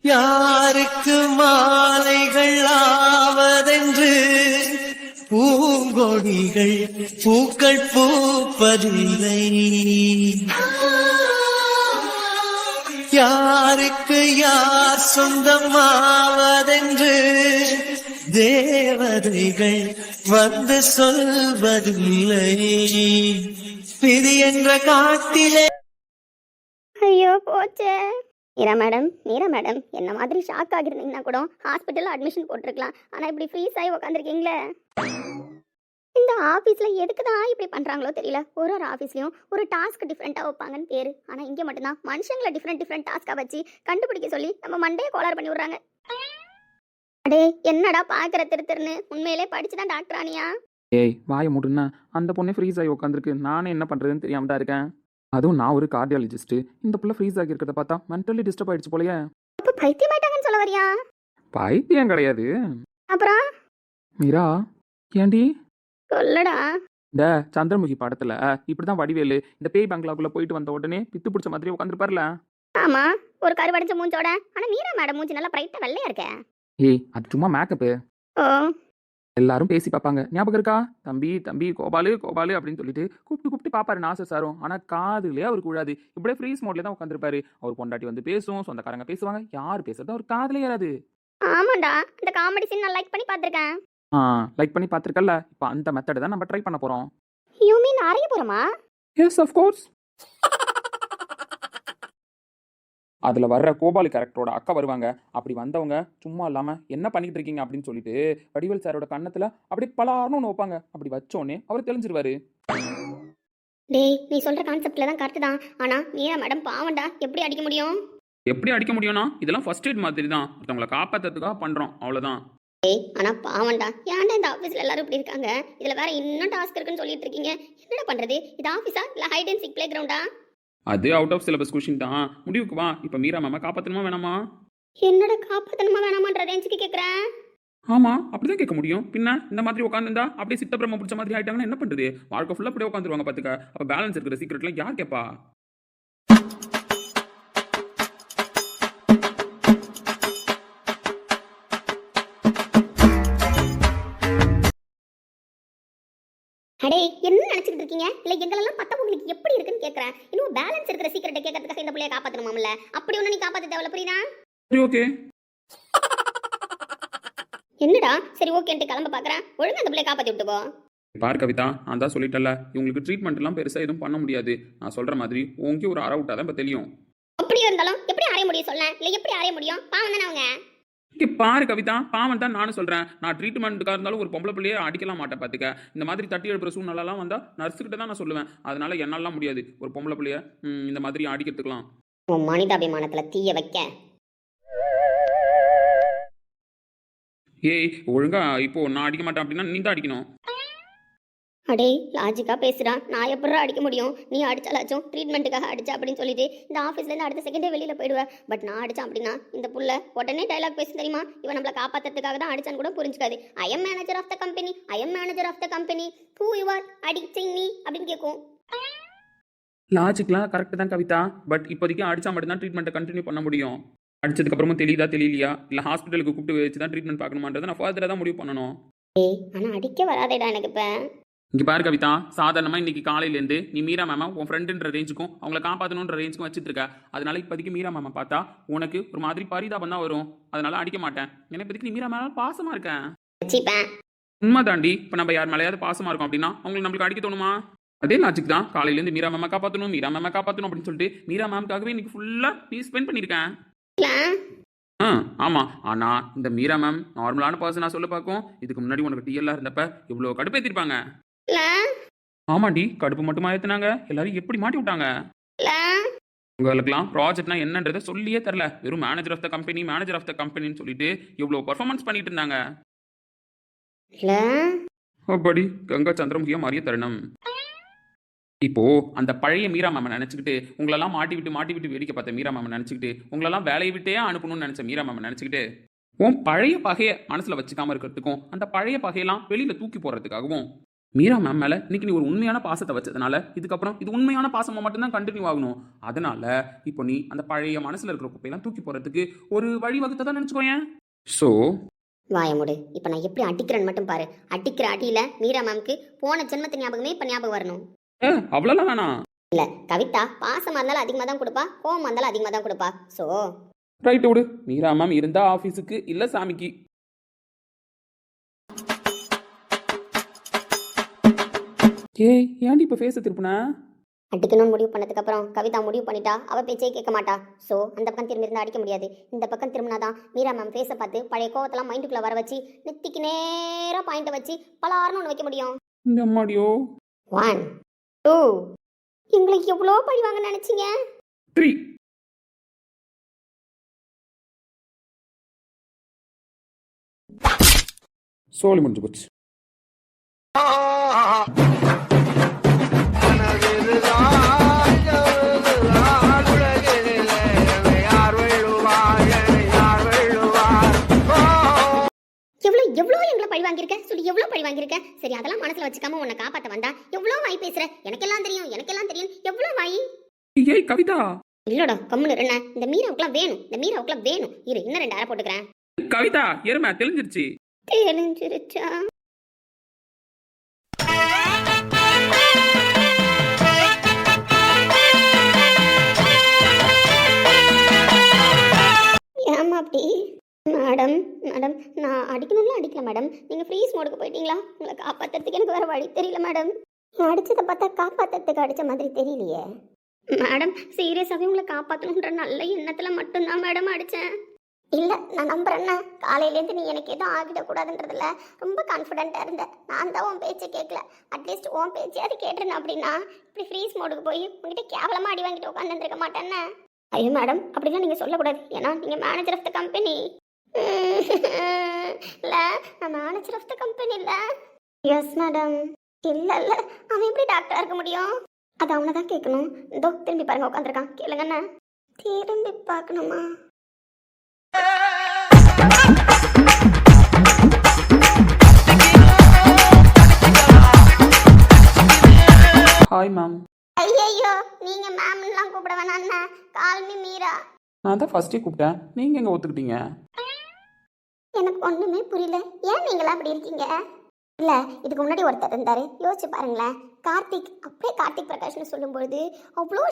யாருக்கு மாலைகள் ஆவதென்று பூங்கொடிகள் பூக்கள் பூப்பதில்லை. யாருக்கு யார் சொந்தமாவதென்று தேவதைகள் வந்து சொல்வதில்லை. விதி என்ற காட்டிலே. ஐயோ போச்சே. மீரா மேடம் என்ன மாதிரி ஷாக் ஆகிருந்தீங்கன்னா கூட ஹாஸ்பிட்டலில் அட்மிஷன் போட்டிருக்கலாம். ஆனால் இப்படி ஃப்ரீஸ் ஆகி உட்காந்துருக்கீங்களே. இந்த ஆஃபீஸில் எதுக்கு தான் இப்படி பண்ணுறாங்களோ தெரியல. ஒரு ஒரு ஆஃபீஸ்லையும் ஒரு டாஸ்க் டிஃப்ரெண்ட்டாக வைப்பாங்கன்னு பேர். ஆனால் இங்கே மட்டும்தான் மனுஷங்களை டிஃப்ரெண்ட் டாஸ்க்காக வச்சு கண்டுபிடிக்க சொல்லி நம்ம மண்டையை கோளாறு பண்ணி விட்றாங்க. அடே என்னடா பார்க்குற திருன்னு உண்மையிலே படிச்சு தான் டாக்டர் ஆனியா? ஏய் வாய மூடுன்னா, அந்த பொண்ணே ஃப்ரீஸ் ஆகி உட்காந்துருக்கு. நானே என்ன பண்ணுறதுன்னு தெரியாம தான் இருக்கேன். அதுவும் நான் ஒரு கார்டியாலஜிஸ்ட்டு. இந்த பிள்ளை ஃப்ரீஸ் ஆகி இருக்கிறத பார்த்தா மென்டலி டிஸ்டர்ப் ஆயிடுச்சு போலயே. அப்போ பைத்தியமாயிட்டாங்கன்னு சொல்ல வரியா? பைத்தியம் கிடையாது. அப்புறம் மீரா ஏண்டி சொல்லடா. இந்த சந்திரமுகி படத்துல இப்படிதான் வடிவேலு இந்த பேய் பங்களாக்குள்ள போயிட்டு வந்த உடனே பித்து பிடிச்ச மாதிரி உட்காந்துருப்பார்ல. ஆமா, ஒரு கருவடைஞ்ச மூஞ்சோட. ஆனா மீரா மேடம் மூஞ்சி நல்லா பிரைட்டா வெள்ளையா இருக்க. ஏய் அது சும்மா மேக்கப்பு. ஓ எல்லாரும் பேசி பார்ப்பாங்க, ஞாபகம் இருக்கா? தம்பி தம்பி கோபாலு கோபாலு அப்படின்னு சொல்லிட்டு கூப்பிட்டு பாப்பாரு நாசர் சாரும். ஆனா காதுலயே அவருக்கு விழாது. இப்படியே ஃப்ரீஸ் மோட்ல தான் உட்காந்துருப்பாரு. அவர் பொண்டாட்டி வந்து பேசும், சொந்தக்காரங்க பேசுவாங்க, யார் பேசுறது அவர் காதுலயே ஏறாது. ஆமாண்டா, இந்த காமெடி சீன் நான் லைக் பண்ணி பார்த்திருக்கேன். லைக் பண்ணி பார்த்துருக்கல. இப்போ அந்த மெத்தட் தான் நம்ம ட்ரை பண்ண போறோம். யூ மீன் அறைய போறோமா? Yes of course. அதுல வர்ற கோபாலு கேரக்டரோட அக்கா வருவாங்க. அப்படி வந்தவங்க சும்மா இல்லாம என்ன பண்ணிட்டு இருக்கீங்க அப்படின்னு சொல்லிட்டு வடிவேல் சாரோட கண்ணத்துல அப்படியே பலார்னு ஒன்று வைப்பாங்க. அப்படி வச்சோடனே அவர் தெளிஞ்சிருவாரு. டேய் நீ சொல்ற கான்செப்ட்ல தான் கரெக்ட் தான். ஆனா மீரா மேடம் பாவண்டா, எப்படி அடிக்க முடியும்? எப்படி அடிக்க முடியும்னா இதெல்லாம் ஃபர்ஸ்ட் எய்ட் மாதிரி தான். ஒருத்தவங்களை காப்பாத்துறதுக்காக பண்றோம், அவ்வளவுதான். டேய் ஆனா பாவண்டா, ஏன்டா இந்த ஆபீஸ்ல எல்லாரும் இப்படி இருக்காங்க? இதுல வேற இன்னும் டாஸ்க் இருக்குன்னு சொல்லிட்டு இருக்கீங்க. என்னடா பண்றது? இது ஆபீஸா இல்ல ஹைட் அண்ட் சீக் பிளே கிரவுண்டா? அது அவுட் ஆஃப் சிலபஸ் கொஸ்டின் தான். முடிவுக்கு வா. இப்போ மீரா மேம காப்பாத்தணுமா வேணாமா? என்னடா காப்பாத்தணுமா வேணாமான்ற ரேஞ்சுக்கு கேக்குறேன். ஆமா அப்படிதான் கேட்க முடியும். பின்ன இந்த மாதிரி உட்காந்துருந்தா அப்படியே சித்தப்பிரம பிடிச்ச மாதிரி ஆயிட்டாங்கன்னா என்ன பண்றது? வாழ்க்கை ஃபுல்லா அப்படியே உட்காந்துருவாங்க பாத்துக்க. அப்ப பேலன்ஸ் இருக்கிற சீக்கிரட்லாம் யார் கேப்பா? அடே என்ன நினைச்சிட்டு இருக்கீங்க? இல்ல எங்களெல்லாம் பத்த உங்களுக்கு எப்படி இருக்குன்னு கேக்குறேன். இன்னும் பேலன்ஸ் இருக்கிற சீக்கிரட்டை கேட்கறதுக்காக இந்த பிள்ளைய காப்பாத்தணுமாம்ல. அப்படி ஒண்ணு நீ காப்பாத்த தேவையில்ல, புரியுதா? சரி ஓகே. என்னடா சரி ஓகேன்ட்டு கிளம்ப பாக்குறேன். ஒழுங்கா அந்த பிள்ளைய காப்பாத்தி விட்டுக்கோ. பார் கவிதா, நான் தான் சொல்லிட்டல, இவங்களுக்கு ட்ரீட்மெண்ட் எல்லாம் பெருசா எதுவும் பண்ண முடியாது. நான் சொல்ற மாதிரி உங்க ஒரு அரை விட்டா தான் இப்ப தெரியும். அப்படி இருந்தாலும் எப்படி அறைய முடியும் சொல்ல? இல்ல எப்படி அறைய முடியும்? பாவம் தானே அவங்க. இங்கே பாரு கவிதா, பாவம் தான் நானும் சொல்றேன். நான் ட்ரீட்மெண்ட்டுக்காக இருந்தாலும் ஒரு பொம்பளை பிள்ளையே அடிக்கலாம் மாட்டேன் பாத்துக்க. இந்த மாதிரி தட்டி எழுப்புற சூழ்நிலாம் வந்தா நர்ஸுக்கிட்ட தான் நான் சொல்லுவேன். அதனால என்னாலாம் முடியாது ஒரு பொம்பளை பிள்ளைய இந்த மாதிரி அடிக்கிறதுக்கலாம். உன் மனிதாபிமானத்துல தீய வைக்க. ஏய் ஒழுங்கா இப்போ நான் அடிக்க மாட்டேன் அப்படின்னா நீ தான் அடிக்கணும். அடே லாஜிக்கா பேசுறா. நான் எப்படா அடிக்க முடியும்? நீ அடிச்சாலாச்சும் ட்ரீட்மெண்ட்டுக்காக அடிச்சா அப்படின்னு சொல்லிட்டு இந்த ஆஃபீஸ்ல இருந்து அடுத்த செகண்டே வெளியில போயிடுவேன். பட் நான் அடிச்சேன் அப்படின்னா இந்த புள்ள உடனே டைலாக் பேசும் தெரியுமா? இவன் நம்மள காப்பாத்துறதுக்காக தான் அடிச்சான்னு கூட புரிஞ்சுக்காது. I am manager of the company, I am manager of the company, who you are அடிச்சிங் மீ அப்படின்னு கேட்கும். லாஜிக்லாம் கரெக்ட் தான் கவிதா. பட் இப்போதைக்கு அடிச்சா மட்டும்தான் ட்ரீட்மெண்ட்டை கண்டினியூ பண்ண முடியும். அடிச்சதுக்கு அப்புறமும் தெரியுதா தெரியலையா, இல்லை ஹாஸ்பிட்டலுக்கு கூப்பிட்டு வச்சு தான் ட்ரீட்மெண்ட் பார்க்கணுமான்றதை நான் ஃபர்தராக தான் முடிவு பண்ணணும். ஏய் ஆனா அடிக்க வராதேடா எனக்கு இப்ப. இங்கே பாரு கவிதா, சாதாரணமாக இன்னைக்கு காலையிலேருந்து நீ மீரா மேமா உன் ஃப்ரெண்டுன்ற ரேஞ்சுக்கும் அவங்கள காப்பாற்றணுன்ற ரேஞ்சுக்கும் வச்சுட்டு இருக்க. அதனால இப்போதைக்கு மீரா மேமா பார்த்தா உனக்கு ஒரு மாதிரி பரிதாபம் தான் வரும். அதனால அடிக்க மாட்டேன். ஏன்னா இப்போதைக்கு நீ மீரா மேலே பாசமாக இருக்கேன். உண்மை தாண்டி. இப்போ நம்ம யார் மேலேயாவது பாசமாக இருக்கோம் அப்படின்னா அவங்களுக்கு நம்மளுக்கு அடிக்க தோணுமா? அதே லாஜிக் தான். காலையிலேருந்து மீரா மேமா காப்பாற்றணும் மீரா மேமா காப்பாற்றணும் அப்படின்னு சொல்லிட்டு மீரா மேம்காகவே இன்னைக்கு ஃபுல்லாக நீ ஸ்பெண்ட் பண்ணியிருக்கேன். ஆமா. ஆனா இந்த மீரா மேம் நார்மலான பர்சனா சொல்ல பார்க்கும். இதுக்கு முன்னாடி உனக்கு டிஎல்ஆ இருந்தப்ப இவ்வளவு கடுப்பேத்திருப்பாங்க. ஆமாண்டி, கடுப்பு மட்டுமா ஏத்துனாங்க, எல்லாரும் எப்படி மாட்டி விட்டாங்க. உங்களுக்குலாம் ப்ராஜெக்ட்னா என்னன்றதை சொல்லியே தரல. வெறும் manager of the company manager of the கம்பெனின்னு சொல்லிட்டு இவ்வளவு பர்ஃபார்மன்ஸ் பண்ணிட்டு இருந்தாங்க. அப்படி கங்கா சந்திரமுகியா மாறிய தருணம். இப்போ அந்த பழைய மீரா மேம நினைச்சுக்கிட்டு உங்களெல்லாம் மாட்டி விட்டு வேடிக்கை பார்த்த மீரா மேம நினைச்சுக்கிட்டு உங்களெல்லாம் வேலையை விட்டே அனுப்பணும்னு நினைச்ச மீரா மேம நினைச்சுக்கிட்டு உன் பழைய பகையை மனசுல வச்சுக்காம இருக்கிறதுக்கும் அந்த பழைய பகையெல்லாம் வெளியில தூக்கி போறதுக்காகவும் மீரா மேம் மேல இன்னைக்கு நீ ஒரு உண்மையான பாசத்தை வச்சதுனால இதுக்கப்புறம் இது உண்மையான பாசமா மட்டும்தான் கண்டினியூ ஆகணும். அதனால இப்போ நீ அந்த பழைய மனசுல இருக்கிற குப்பையெல்லாம் தூக்கி போறதுக்கு ஒரு வழி வகுத்ததான் நினைச்சுக்கோயேன். ஸோ வாய மூடு. இப்போ நான் எப்படி அடிக்கிறேன்னு மட்டும் பாரு. அடிக்கிற அடியில மீரா மேம்க்கு போன ஜென்மத்து ஞாபகமே இப்போ ஞாபகம் வரணும். அவ்வளோலாம் வேணாம். இல்ல கவிதா பாசமா இருந்தாலும் அதிகமாக தான் கொடுப்பா, கோவமா இருந்தாலும் அதிகமாக தான் கொடுப்பா. ஸோ ரைட்டு விடு. மீரா மேம் இருந்தா ஆஃபீஸுக்கு இல்லை சாமிக்கு. ஏய் ஏன்டி இப்போ ஃபேஸை திருப்பினா? அடிக்கணும்னு முடிவு பண்ணதுக்கு அப்புறம் கவிதா முடிவு பண்ணிட்டா, அவ பேச்சே கேட்க மாட்டா. ஸோ அந்த பக்கம் திரும்பி இருந்தா அடிக்க முடியாது. இந்த பக்கம் திரும்பினாதான் மீரா மேம் ஃபேஸை பார்த்து பழைய கோவத்தெல்லாம் மைண்டுக்குள்ள வர வச்சு நெத்திக்கு நேராக பாயிண்ட்டை வச்சு பலாருன்னு ஒன்று வைக்க முடியும். இந்த அம்மாடியோ. 1 2 எங்களுக்கு எவ்வளோ பழி வாங்க நினைச்சீங்க? 3 சோழி முடிஞ்சு போச்சு. எவ்வளோ எவ்வளோ எங்களை பழி வாங்கியிருக்க சொல்லி எவ்வளோ பழி வாங்கியிருக்க. சரி அதெல்லாம் மனசுல வச்சுக்காம உன்னை காப்பாற்ற வந்தா எவ்வளோ வாய் பேசுற. எனக்கெல்லாம் தெரியும் எனக்கெல்லாம் தெரியும் எவ்வளோ வாய். ஏய் கவிதா. இல்லடா கம்முன்னு என்ன, இந்த மீராவுக்குலாம் வேணும், இந்த மீராவுக்குலாம் வேணும். இரு இன்னும் 2 அரை போட்டுக்கிறேன். கவிதா எருமை தெரிஞ்சிருச்சு. தெரிஞ்சிருச்சா? ஏமா அப்படி? மேடம் மேடம் நான் அடிக்கணும்ல அடிக்கல மேடம். நீங்கள் ஃப்ரீஸ் மோடுக்கு போயிட்டீங்களா? உங்களை காப்பாற்றுறதுக்கு எனக்கு வேறு வழி தெரியல மேடம். அடிச்சதை பார்த்தா காப்பாற்றுறதுக்கு அடித்த மாதிரி தெரியலையே மேடம். சீரியஸாகவே உங்களை காப்பாற்றணுன்ற நல்ல எண்ணத்தில் மட்டும்தான் மேடம் அடித்தேன். இல்லை நான் நம்புறேன்னா காலையிலேருந்து நீ எனக்கு எதுவும் ஆகிடக்கூடாதுன்றதுல ரொம்ப கான்ஃபிடென்ட்டாக இருந்தேன். நான் தான் உன் பேச்சை கேட்கல. அட்லீஸ்ட் உன் பேச்சையாவது கேட்டிருந்தேன் அப்படின்னா இப்படி ஃப்ரீஸ் மோடுக்கு போய் உங்ககிட்ட கேவலமாக அடி வாங்கிட்டு உட்காந்துருக்க மாட்டேன்னு. ஐயோ மேடம் அப்படிலாம் நீங்கள் சொல்லக்கூடாது. ஏன்னா நீங்கள் மேனேஜர் ஆஃப் த கம்பெனி. இல்லை நான் மேனேஜர் ஆஃப் த கம்பெனி இல்லை. Yes madam. இல்லை இல்லை அவன் எப்படி டாக்டராக இருக்க முடியும்? அது அவனை தான் கேட்கணும். இதோ திரும்பி பாருங்க உட்காந்துருக்கான். கேளுங்கண்ணா. திரும்பி பார்க்கணுமா? Hi ma'am. ஐயோ நீங்க மேம்லாம் கூப்பிட வேணாண்ணா. Call me Meera. நான் தான் ஃபர்ஸ்டே கூப்பிட்டேன். நீங்க எங்க ஒத்துக்கிட்டீங்க? எனக்கு ஒண்ணுமே புரியல. ஏன் நீங்களா அப்படி இருக்கீங்க? இல்ல இதுக்கு முன்னாடி ஒருத்தர் இருந்தாரு, யோசிச்சு பாருங்களேன். கார்த்திக். அப்படியே கார்த்திக் பிரகாஷ்னு சொல்லும்பொழுது அவ்வளோ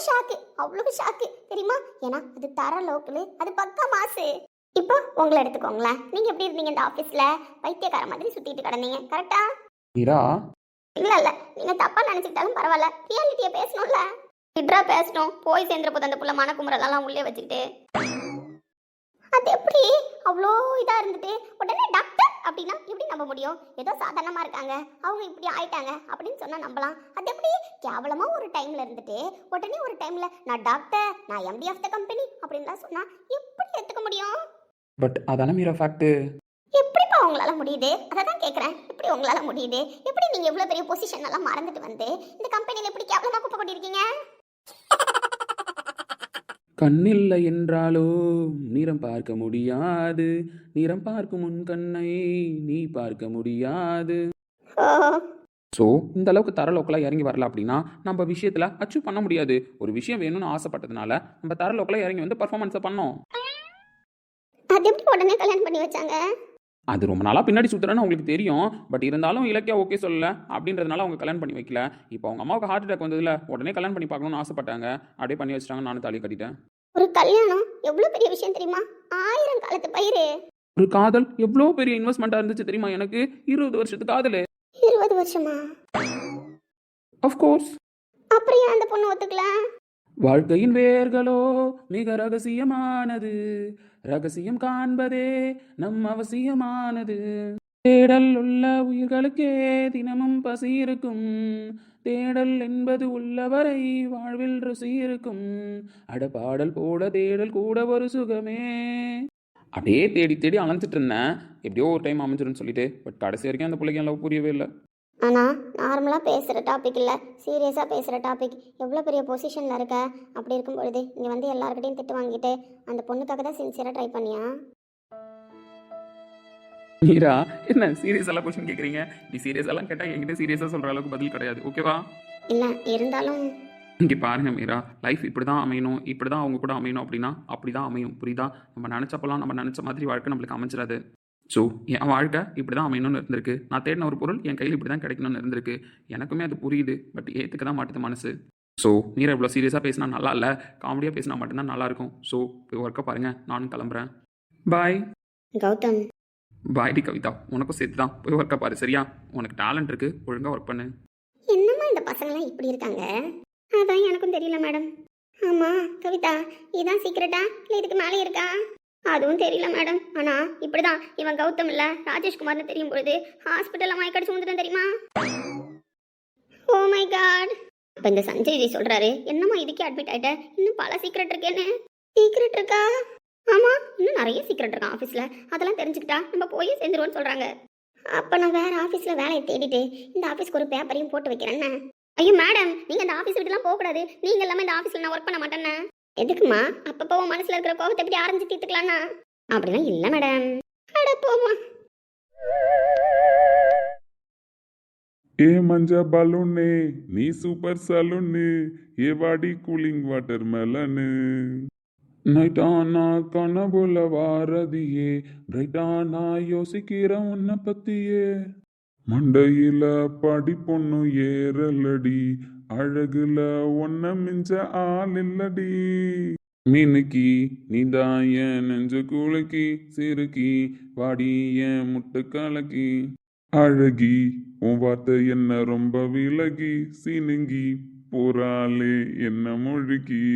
ஷாக்கு தெரியுமா? ஏன்னா அது தர லோக்கலு, அது பக்கா மாசு. இப்போ உங்களை எடுத்துக்கோங்களேன். நீங்க எப்படி இருந்தீங்க இந்த ஆபீஸ்ல? பைத்தியக்கார மாதிரி சுத்திட்டு கிடந்தீங்க கரெக்டா? மீரா இல்ல நீங்க தப்பா நினைச்சுக்கிட்டாலும் பரவாயில்ல, ரியாலிட்டியை பேசணும்ல. இட்ரா பேசணும். போய் சேர்ந்துற போது அந்த புள்ள மனக்குமுறலாம் உள்ளே வச்சுக்கிட்டு அது எப்படி அவ்வளோ இதா இருந்துட்டு உடனே டாக்டர் அப்படின்னா எப்படி நம்ப முடியும்? ஏதோ சாதாரணமா இருக்காங்க, அவங்க இப்படி ஆயிட்டாங்க அப்படின்னு சொன்னா நம்பலாம். அது எப்படி கேவலமா ஒரு டைம்ல இருந்துட்டு உடனே ஒரு டைம்ல நான் டாக்டர், நான் எம்டி ஆஃப் த கம்பெனி அப்படின்லாம் சொன்னா எப்படி எடுத்துக்க முடியும்? பட் அதான மீரா ஃபேக்ட். எப்படிப்பா உங்களால முடியுது? அதை தான் கேட்குறேன். எப்படி உங்களால முடியுது? எப்படி நீங்க இவ்வளோ பெரிய பொசிஷன் எல்லாம் மறந்துட்டு வந்து இந்த கம்பெனியில் எப்படி கேவலமா குப்பை கொட்டிருக்கீங்க? கண்ணில்லை என்றாலோ நிறம் பார்க்க முடியாது, நிறம் பார்க்கும் உன் கண்ணை நீ பார்க்க முடியாது. ஸோ இந்த அளவுக்கு தர லோக்கலாக இறங்கி வரல அப்படின்னா நம்ம விஷயத்தில் அச்சீவ் பண்ண முடியாது. ஒரு விஷயம் வேணும்னு ஆசைப்பட்டதுனால நம்ம தர லோக்கலாக இறங்கி வந்து பர்ஃபார்மன்ஸை பண்ணோம். அது எப்படி உடனே கல்யாணம் பண்ணி வச்சாங்க? அது ரொம்ப நாளாக பின்னாடி சுற்றுறேன்னு அவங்களுக்கு தெரியும். பட் இருந்தாலும் இலக்கியா ஓகே சொல்லலை அப்படின்றதுனால அவங்க கல்யாணம் பண்ணி வைக்கல. இப்போ அவங்க அம்மாவுக்கு ஹார்ட் அட்டாக் வந்ததில்ல, உடனே கல்யாணம் பண்ணி பார்க்கணும்னு ஆசைப்பட்டாங்க. அப்படியே பண்ணி வச்சிட்டாங்க. நானும் தாலி கட்டிட்டேன். ஒரு கல்யாணம் எவ்வளோ பெரிய விஷயம் தெரியுமா? 1000 காலத்து பயிர். ஒரு காதல் எவ்வளோ பெரிய இன்வெஸ்ட்மெண்ட்டாக இருந்துச்சு தெரியுமா? எனக்கு 20 வருஷத்துக்கு காதல். 20 வருஷமா? ஆஃப்கோர்ஸ். அப்புறம் ஏன் அந்த பொண்ணு ஒத்துக்கலாம்? வாழ்க்கையின் வேர்களோ மிக ரகசியமானது, ரகசியம் காண்பதே நம் அவசியமானது. தேடல் உள்ள உயிர்களுக்கே தினமும் பசி இருக்கும், தேடல் என்பது உள்ளவரை வாழ்வில் ருசி இருக்கும். அடப்பாடல் போட தேடல் கூட ஒரு சுகமே. அப்படியே தேடி தேடி அலைஞ்சிட்டு இருந்தேன். எப்படியோ ஒரு டைம் அமைஞ்சிருன்னு சொல்லிட்டு. பட் கடைசி வரைக்கும் அந்த பிள்ளைக்கு லவ் புரியவே இல்லை. ஆனால் நார்மலாக பேசுகிற டாபிக் இல்லை, சீரியஸாக பேசுகிற டாபிக். எவ்வளோ பெரிய பொசிஷனில் இருக்க? அப்படி இருக்கும் பொழுது இங்கே வந்து எல்லாருக்கிட்டையும் திட்டு வாங்கிட்டு அந்த பொண்ணுக்காக தான் சின்சியராக ட்ரை பண்ணியா? மீரா என்ன சீரியஸ் எல்லாம் கொஸ்டின் கேட்குறீங்க? நீ சீரியஸ் எல்லாம் கேட்டால் என்கிட்ட சீரியஸாக சொல்கிற அளவுக்கு பதில் கிடையாது, ஓகேவா? இல்லை இருந்தாலும் இங்கே பாருங்க மீரா, லைஃப் இப்படி தான் அமையணும், இப்படி தான் அவங்க கூட அமையணும் அப்படின்னா அப்படி தான் அமையும், புரியுதா? நம்ம நினச்சப்பெல்லாம் நம்ம நினச்ச மாதிரி வாழ்க்கை நம்மளுக்கு அமைஞ்சிடாது. ஸோ என் வாழ்க்கை இப்படி தான் அமையணும்னு இருந்திருக்கு. நான் தேடின ஒரு பொருள் என் கையில் இப்படி தான் கிடைக்கணும்னு இருந்திருக்கு. எனக்குமே அது புரியுது, பட் ஏற்றுக்க தான் மாட்டுது மனசு. ஸோ மீரா இவ்வளோ சீரியஸாக பேசினா நல்லா இல்லை, காமெடியாக பேசினா மட்டும்தான் நல்லாயிருக்கும். ஸோ போய் ஒர்க்கை பாருங்கள், நானும் கிளம்புறேன். பாய். கௌதம் பாய்டி கவிதா, உனக்கும் சேர்த்து தான். போய் ஒர்க்கை பாரு, சரியா? உனக்கு டேலண்ட் இருக்குது, ஒழுங்காக ஒர்க் பண்ணு. என்னம்மா இந்த பசங்களாம் இப்படி இருக்காங்க? அதான் எனக்கும் தெரியல மேடம். ஆமா கவிதா, இதான் சீக்கிரட்டா இல்லை இதுக்கு மேலே இருக்கா? அதுவும் தெரியல மேடம். ஆனா இப்படிதான் இவன் கௌதம் இல்ல ராஜேஷ்குமார்னு தெரியும் பொழுது ஹாஸ்பிட்டல்ல மயக்கடிச்சு வந்துட்டேன் தெரியுமா? Oh my god. அப்ப இந்த சஞ்சய் ஜி சொல்றாரு, என்னம்மா இதுக்கே அட்மிட் ஆயிட்ட, இன்னும் பல சீக்ரெட் இருக்கேன்னு. சீக்ரெட் இருக்கா? ஆமா, இன்னும் நிறைய சீக்ரெட் இருக்கான் ஆஃபீஸ்ல. அதெல்லாம் தெரிஞ்சுக்கிட்டா நம்ம போய் சேர்ந்துருவோம்னு சொல்றாங்க. அப்ப நான் வேற ஆஃபீஸ்ல வேலையை தேடிட்டு இந்த ஆஃபீஸ்க்கு ஒரு பேப்பரையும் போட்டு வைக்கிறேன்னு. ஐயோ மேடம், நீங்க அந்த ஆஃபீஸ் விட்டுலாம் போக கூடாது. நீங்க எல்லாமே இந்த ஆஃபீஸ்ல நான் ஒர்க் பண்ண மாட்டேன்னு. எதுக்குமா? அப்பப்போ உன் மனசுல இருக்கிற கோபத்தை எப்படி ஆரம்பிச்சு தீர்த்துக்கலாம்னா? அப்படிலாம் இல்ல மேடம். அட போமா. ఏ మంజా బలూనే నీ సూపర్ సలూన్ ఏ వాడి కూలింగ్ వాటర్ మెలన్ நைட்டானா கனவுல வாரதியே பிரைட்டானா யோசிக்கிறேன் உன்னை பத்தியே மண்டையில படி பொண்ணு ஏறலடி அழகுல ஒன்ன மிஞ்ச ஆள் இல்லடி மீனுக்கி நீதான் என் நெஞ்சு குலுக்கி சிறுக்கி வாடி என் முட்டை கலக்கி அழகி உன் வார்த்தை என்ன ரொம்ப விலகி சீனுங்கி போறாளே என்ன முழுகி.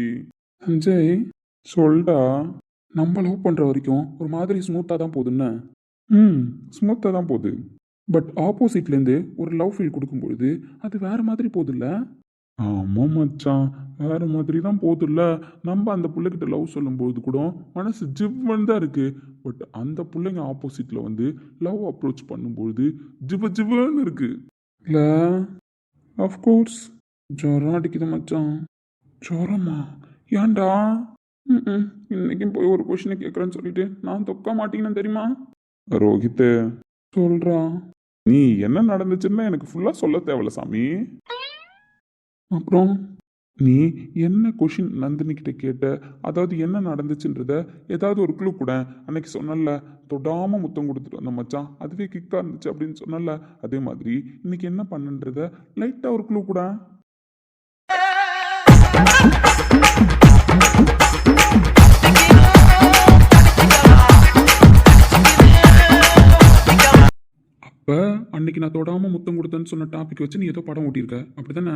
சஞ்சய் சொல்டா, நம்ம லவ் பண்ற வரைக்கும் ஒரு மாதிரி ஸ்மூத்தா தான் போகுதுன்னு. ஸ்மூத்தா தான் போகுது, பட் ஆப்போசிட்லேருந்து ஒரு லவ் ஃபீல் கொடுக்கும்பொழுது அது வேற மாதிரி போகுதுல்ல? ஆமா மச்சான், வேற மாதிரி தான் போகுதுல்ல. நம்ம அந்த பிள்ளைகிட்ட லவ் சொல்லும்போது கூட மனசு ஜிவ்வன் தான் இருக்கு, பட் அந்த பிள்ளைங்க ஆப்போசிட்ல வந்து லவ் அப்ரோச் பண்ணும்போது ஜிவன்னு இருக்கு இல்ல? அஃப்கோர்ஸ். ஜுரம் அடிக்குது மச்சான். ஜுரமா? ஏன்டா? இன்னைக்கும் போய் ஒரு கொஷினை கேட்குறேன்னு சொல்லிட்டு நான் தொக்க மாட்டீங்கன்னு தெரியுமா? ரோஹித் சொல்றா, நீ என்ன நடந்துச்சுன்னா எனக்கு ஃபுல்லா சொல்ல தேவையில்ல சாமி. அப்புறம் நீ என்ன கொஷின் நந்தினி கிட்ட கேட்ட, அதாவது என்ன நடந்துச்சுன்றத ஏதாவது ஒரு க்ளூ கூட. அன்னைக்கு சொன்னல தொடாம முத்தம் கொடுத்துட்டு வந்த மச்சான், அதுவே கிக்கா இருந்துச்சு அப்படின்னு சொன்னல, அதே மாதிரி இன்னைக்கு என்ன பண்ணுன்றத லைட்டா ஒரு க்ளூ கூட. அப்ப அன்னைக்கு நான் தொடாம முத்தம் கொடுத்தேன்னு சொன்ன டாபிக் வச்சு நீ ஏதோ படம் ஓட்டியிருக்க, அப்படிதானே?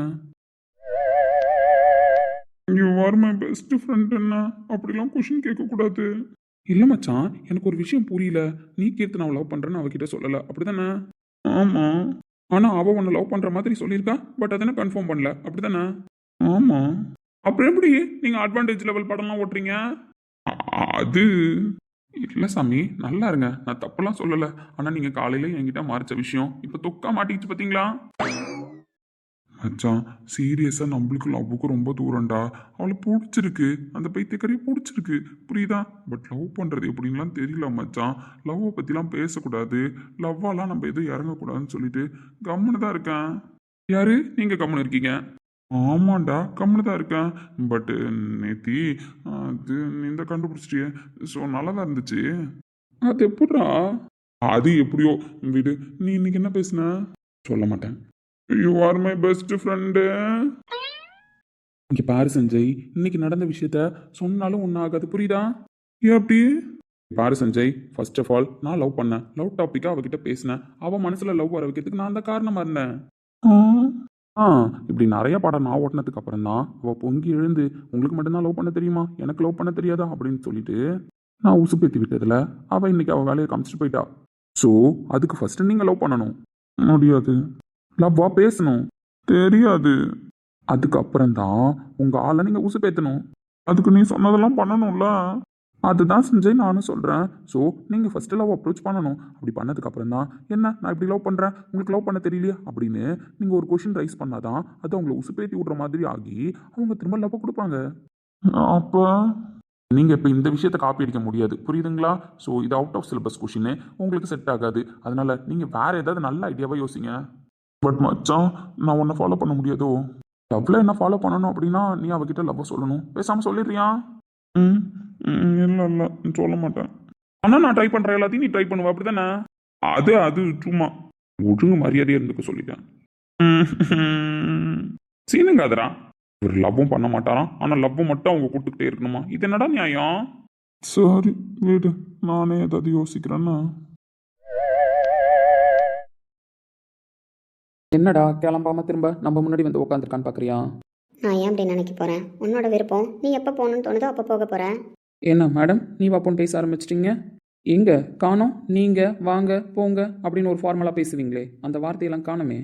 You are my best friend. என்ன அப்படிலாம் கொஷின் கேட்கக்கூடாது. இல்லை மச்சான், எனக்கு ஒரு விஷயம் புரியல. நீ கீர்த்தனை லவ் பண்ணுறேன்னு அவகிட்ட சொல்லலை, அப்படிதானே? ஆமாம். ஆனால் அவள் உன்னை லவ் பண்ணுற மாதிரி சொல்லியிருக்கா, பட் அதனை கன்ஃபார்ம் பண்ணல, அப்படிதானே? ஆமாம். அப்புறம் எப்படி நீங்கள் அட்வான்டேஜ் லெவல் படம்லாம் ஓட்டுறீங்க? அது இல்லை சாமி, நல்லா இருங்க, நான் தப்பெல்லாம் சொல்லலை. ஆனால் நீங்கள் காலையில் என்கிட்ட மறைச்ச விஷயம் இப்போ தொக்கா மாட்டிக்கிச்சு பார்த்தீங்களா? மச்சான் சீரியஸாக நம்மளுக்கு லவ்வுக்கு ரொம்ப தூரம்டா. அவளை பிடிச்சிருக்கு, அந்த பைத்தியக்காரியை பிடிச்சிருக்கு, புரியுதா? பட் லவ் பண்ணுறது எப்படின்லாம் தெரியல மச்சான். லவ்வை பற்றிலாம் பேசக்கூடாது, லவ்வாலாம் நம்ம எதுவும் இறங்கக்கூடாதுன்னு சொல்லிட்டு கம்முன்னு தான் இருக்கேன். யாரு நீங்கள் கம்முன்னு இருக்கீங்க? ஆமாண்டா கம்முன்னு தான் இருக்கேன். பட்டு நேத்தி அது இந்த கண்டுபிடிச்சிட்டியே, ஸோ நல்லா தான் இருந்துச்சு. அது எப்படிடா? அது எப்படியோ விடு. நீ இன்னைக்கு என்ன பேசுன? சொல்ல மாட்டேன். You are my best friend. இங்கே பாரு சஞ்சய், இன்னைக்கு நடந்த விஷயத்த சொன்னாலும் ஒன்றும் ஆகாது, புரியுதா? ஏன் அப்படி? பாரு சஞ்சய், ஃபர்ஸ்ட் ஆஃப் ஆல் நான் லவ் பண்ணேன், லவ் டாப்பிக்காக அவகிட்ட பேசினேன், அவள் மனசில் லவ் வர வைக்கிறதுக்கு நான் தான் காரணமாக இருந்தேன். இப்படி நிறைய படம் நான் ஓட்டினதுக்கு அப்புறம் தான் அவள் பொங்கி எழுந்து உங்களுக்கு மட்டும்தான் லவ் பண்ண தெரியுமா, எனக்கு லவ் பண்ண தெரியாதா அப்படின்னு சொல்லிட்டு நான் உசுப்பேத்தி விட்டதில் அவள் இன்னைக்கு அவள் வேலையை காமிச்சிட்டு போயிட்டா. ஸோ அதுக்கு ஃபர்ஸ்ட் நீங்கள் லவ் பண்ணணும். முடியாது. லவ்வா பேசணும். தெரியாது. அதுக்கப்புறம் தான் உங்கள் ஆளை நீங்கள் உசுப்பேற்றணும். அதுக்கு நீ சொன்னதெல்லாம் பண்ணணும்ல. அதுதான் செஞ்சேன் நானும் சொல்கிறேன். ஸோ நீங்கள் ஃபஸ்ட்டு லவ் அப்ரோச் பண்ணணும். அப்படி பண்ணதுக்கப்புறம் தான் என்ன நான் இப்படி லவ் பண்ணுறேன், உங்களுக்கு லவ் பண்ண தெரியலையா அப்படின்னு நீங்கள் ஒரு கொஷின் ரைஸ் பண்ணாதான் அது அவங்கள உசுப்பேற்றி விடுற மாதிரி ஆகி அவங்க திரும்ப லவ் கொடுப்பாங்க. அப்போ நீங்கள் இப்போ இந்த விஷயத்தை காப்பி அடிக்க முடியாது, புரியுதுங்களா? ஸோ இது அவுட் ஆஃப் சிலபஸ் கொஷின், உங்களுக்கு செட் ஆகாது. அதனால நீங்கள் வேற ஏதாவது நல்ல ஐடியாவாக யோசிங்க. பட் மச்சான், நான் உன்னை ஃபாலோ பண்ண முடியாதோ? லவ்ல என்ன ஃபாலோ பண்ணணும் அப்படின்னா நீ அவகிட்ட லவ் சொல்லணும். பேசாமல் சொல்லிடுறியா? ம் இல்லை இல்லை சொல்ல மாட்டேன். ஆனால் நான் ட்ரை பண்ணுற எல்லாத்தையும் நீ ட்ரை பண்ணுவ, அப்படி தானே? அது சும்மா ஒழுங்கு மரியாதையாக இருந்துக்க சொல்லிட்டேன். சீனுங்காதரா, ஒரு லவ்வும் பண்ண மாட்டாராம், ஆனால் லவ்வும் மட்டும் அவங்க கொடுத்துக்கிட்டே இருக்கணுமா? இது என்னடா நியாயம்? சரி வீடு, நானே ஏதாவது யோசிக்கிறேன்னா. என்னடா கிளம்பாம திரும்ப நம்ம முன்னாடி வந்து உட்காந்துருக்கான்னு பார்க்குறியா? நான் ஏன் அப்படி நினைக்க போகிறேன்? உன்னோட விருப்பம். நீ எப்போ போகணுன்னு தோணுதோ அப்போ போக போகிறேன். என்ன மேடம், நீ வாப்போன்னு பேச ஆரம்பிச்சிட்டிங்க? எங்க காணோம்? நீங்கள் வாங்க போங்க அப்படின்னு ஒரு ஃபார்மலாக பேசுவீங்களே, அந்த வார்த்தையெல்லாம் காணுமே.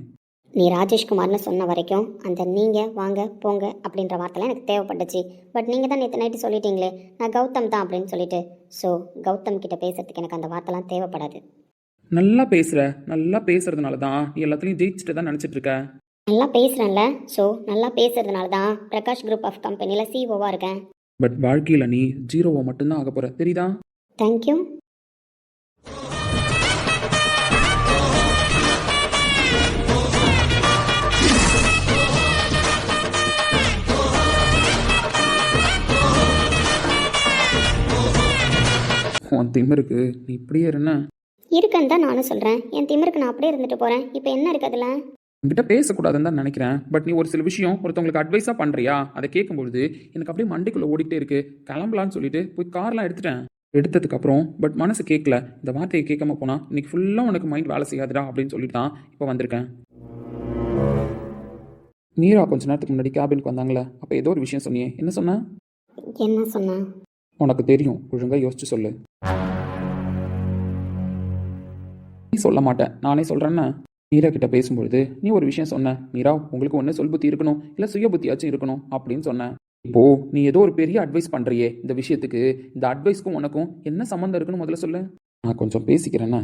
நீ ராஜேஷ்குமார்னு சொன்ன வரைக்கும் அந்த நீங்கள் வாங்க போங்க அப்படின்ற வார்த்தைலாம் எனக்கு தேவைப்பட்டுச்சு. பட் நீங்கள் தான் நேற்று நைட்டு சொல்லிட்டீங்களே நான் கௌதம் தான் அப்படின்னு சொல்லிட்டு. ஸோ கௌதம் கிட்ட பேசுறதுக்கு எனக்கு அந்த வார்த்தைலாம் தேவைப்படாது. நல்லா பேசுகிற, நல்லா பேசுறதுனால தான் நீ எல்லாத்துலேயும் ஜெயிச்சுட்டு தான் நினச்சிட்டு இருக்க. நல்லா பேசுகிறேன்ல, ஸோ நல்லா பேசுறதுனால தான் பிரகாஷ் குரூப் ஆஃப் கம்பெனியில் சிஓவாக இருக்கேன். பட் வாழ்க்கையில் நீ ஜீரோவை மட்டும்தான் ஆக போகிற, தெரியுதா? தேங்க்யூ. உன் திமிருக்கு நீ இப்படியே இருந்த. இருக்குன்னு தான் நானும் சொல்கிறேன். என் திமிருக்கு நான் அப்படியே இருந்துட்டு போகிறேன். இப்போ என்ன இருக்குது அதில்? உங்ககிட்ட பேசக்கூடாதுன்னு தான் நினைக்கிறேன். பட் நீ ஒரு சில விஷயம் ஒருத்தவங்களுக்கு அட்வைஸாக பண்ணுறியா, அதை கேட்கும்பொழுது எனக்கு அப்படியே மண்டைக்குள்ளே ஓடிக்கிட்டே இருக்கு. கிளம்பலான்னு சொல்லிட்டு போய் கார்லாம் எடுத்ததுக்கப்புறம் பட் மனசு கேட்கல. இந்த வார்த்தையை கேட்காம போனால் இன்னைக்கு ஃபுல்லாக உனக்கு மைண்ட் வேலை செய்யாதுடா அப்படின்னு சொல்லிட்டு தான் இப்போ வந்திருக்கேன். மீரா கொஞ்ச நேரத்துக்கு முன்னாடி கேபினுக்கு வந்தாங்களே, அப்போ ஏதோ ஒரு விஷயம் சொன்னியே, என்ன சொன்ன? என்ன சொன்னேன்? உனக்கு தெரியும், ஒழுங்காக யோசிச்சு சொல்லு. நீ சொல்ல மாட்டேன், நானே சொல்கிறேன்னா. மீரா கிட்ட பேசும்பொழுது நீ ஒரு விஷயம் சொன்ன, மீரா உங்களுக்கு ஒன்று சொல் புத்தி இருக்கணும், இல்லை சுய புத்தியாச்சும் இருக்கணும் அப்படின்னு சொன்னேன். இப்போ நீ ஏதோ ஒரு பெரிய அட்வைஸ் பண்ணுறியே இந்த விஷயத்துக்கு, இந்த அட்வைஸ்க்கும் உனக்கும் என்ன சம்மந்தம் இருக்குன்னு முதல்ல சொல்லு. நான் கொஞ்சம் பேசிக்கிறேன்னா.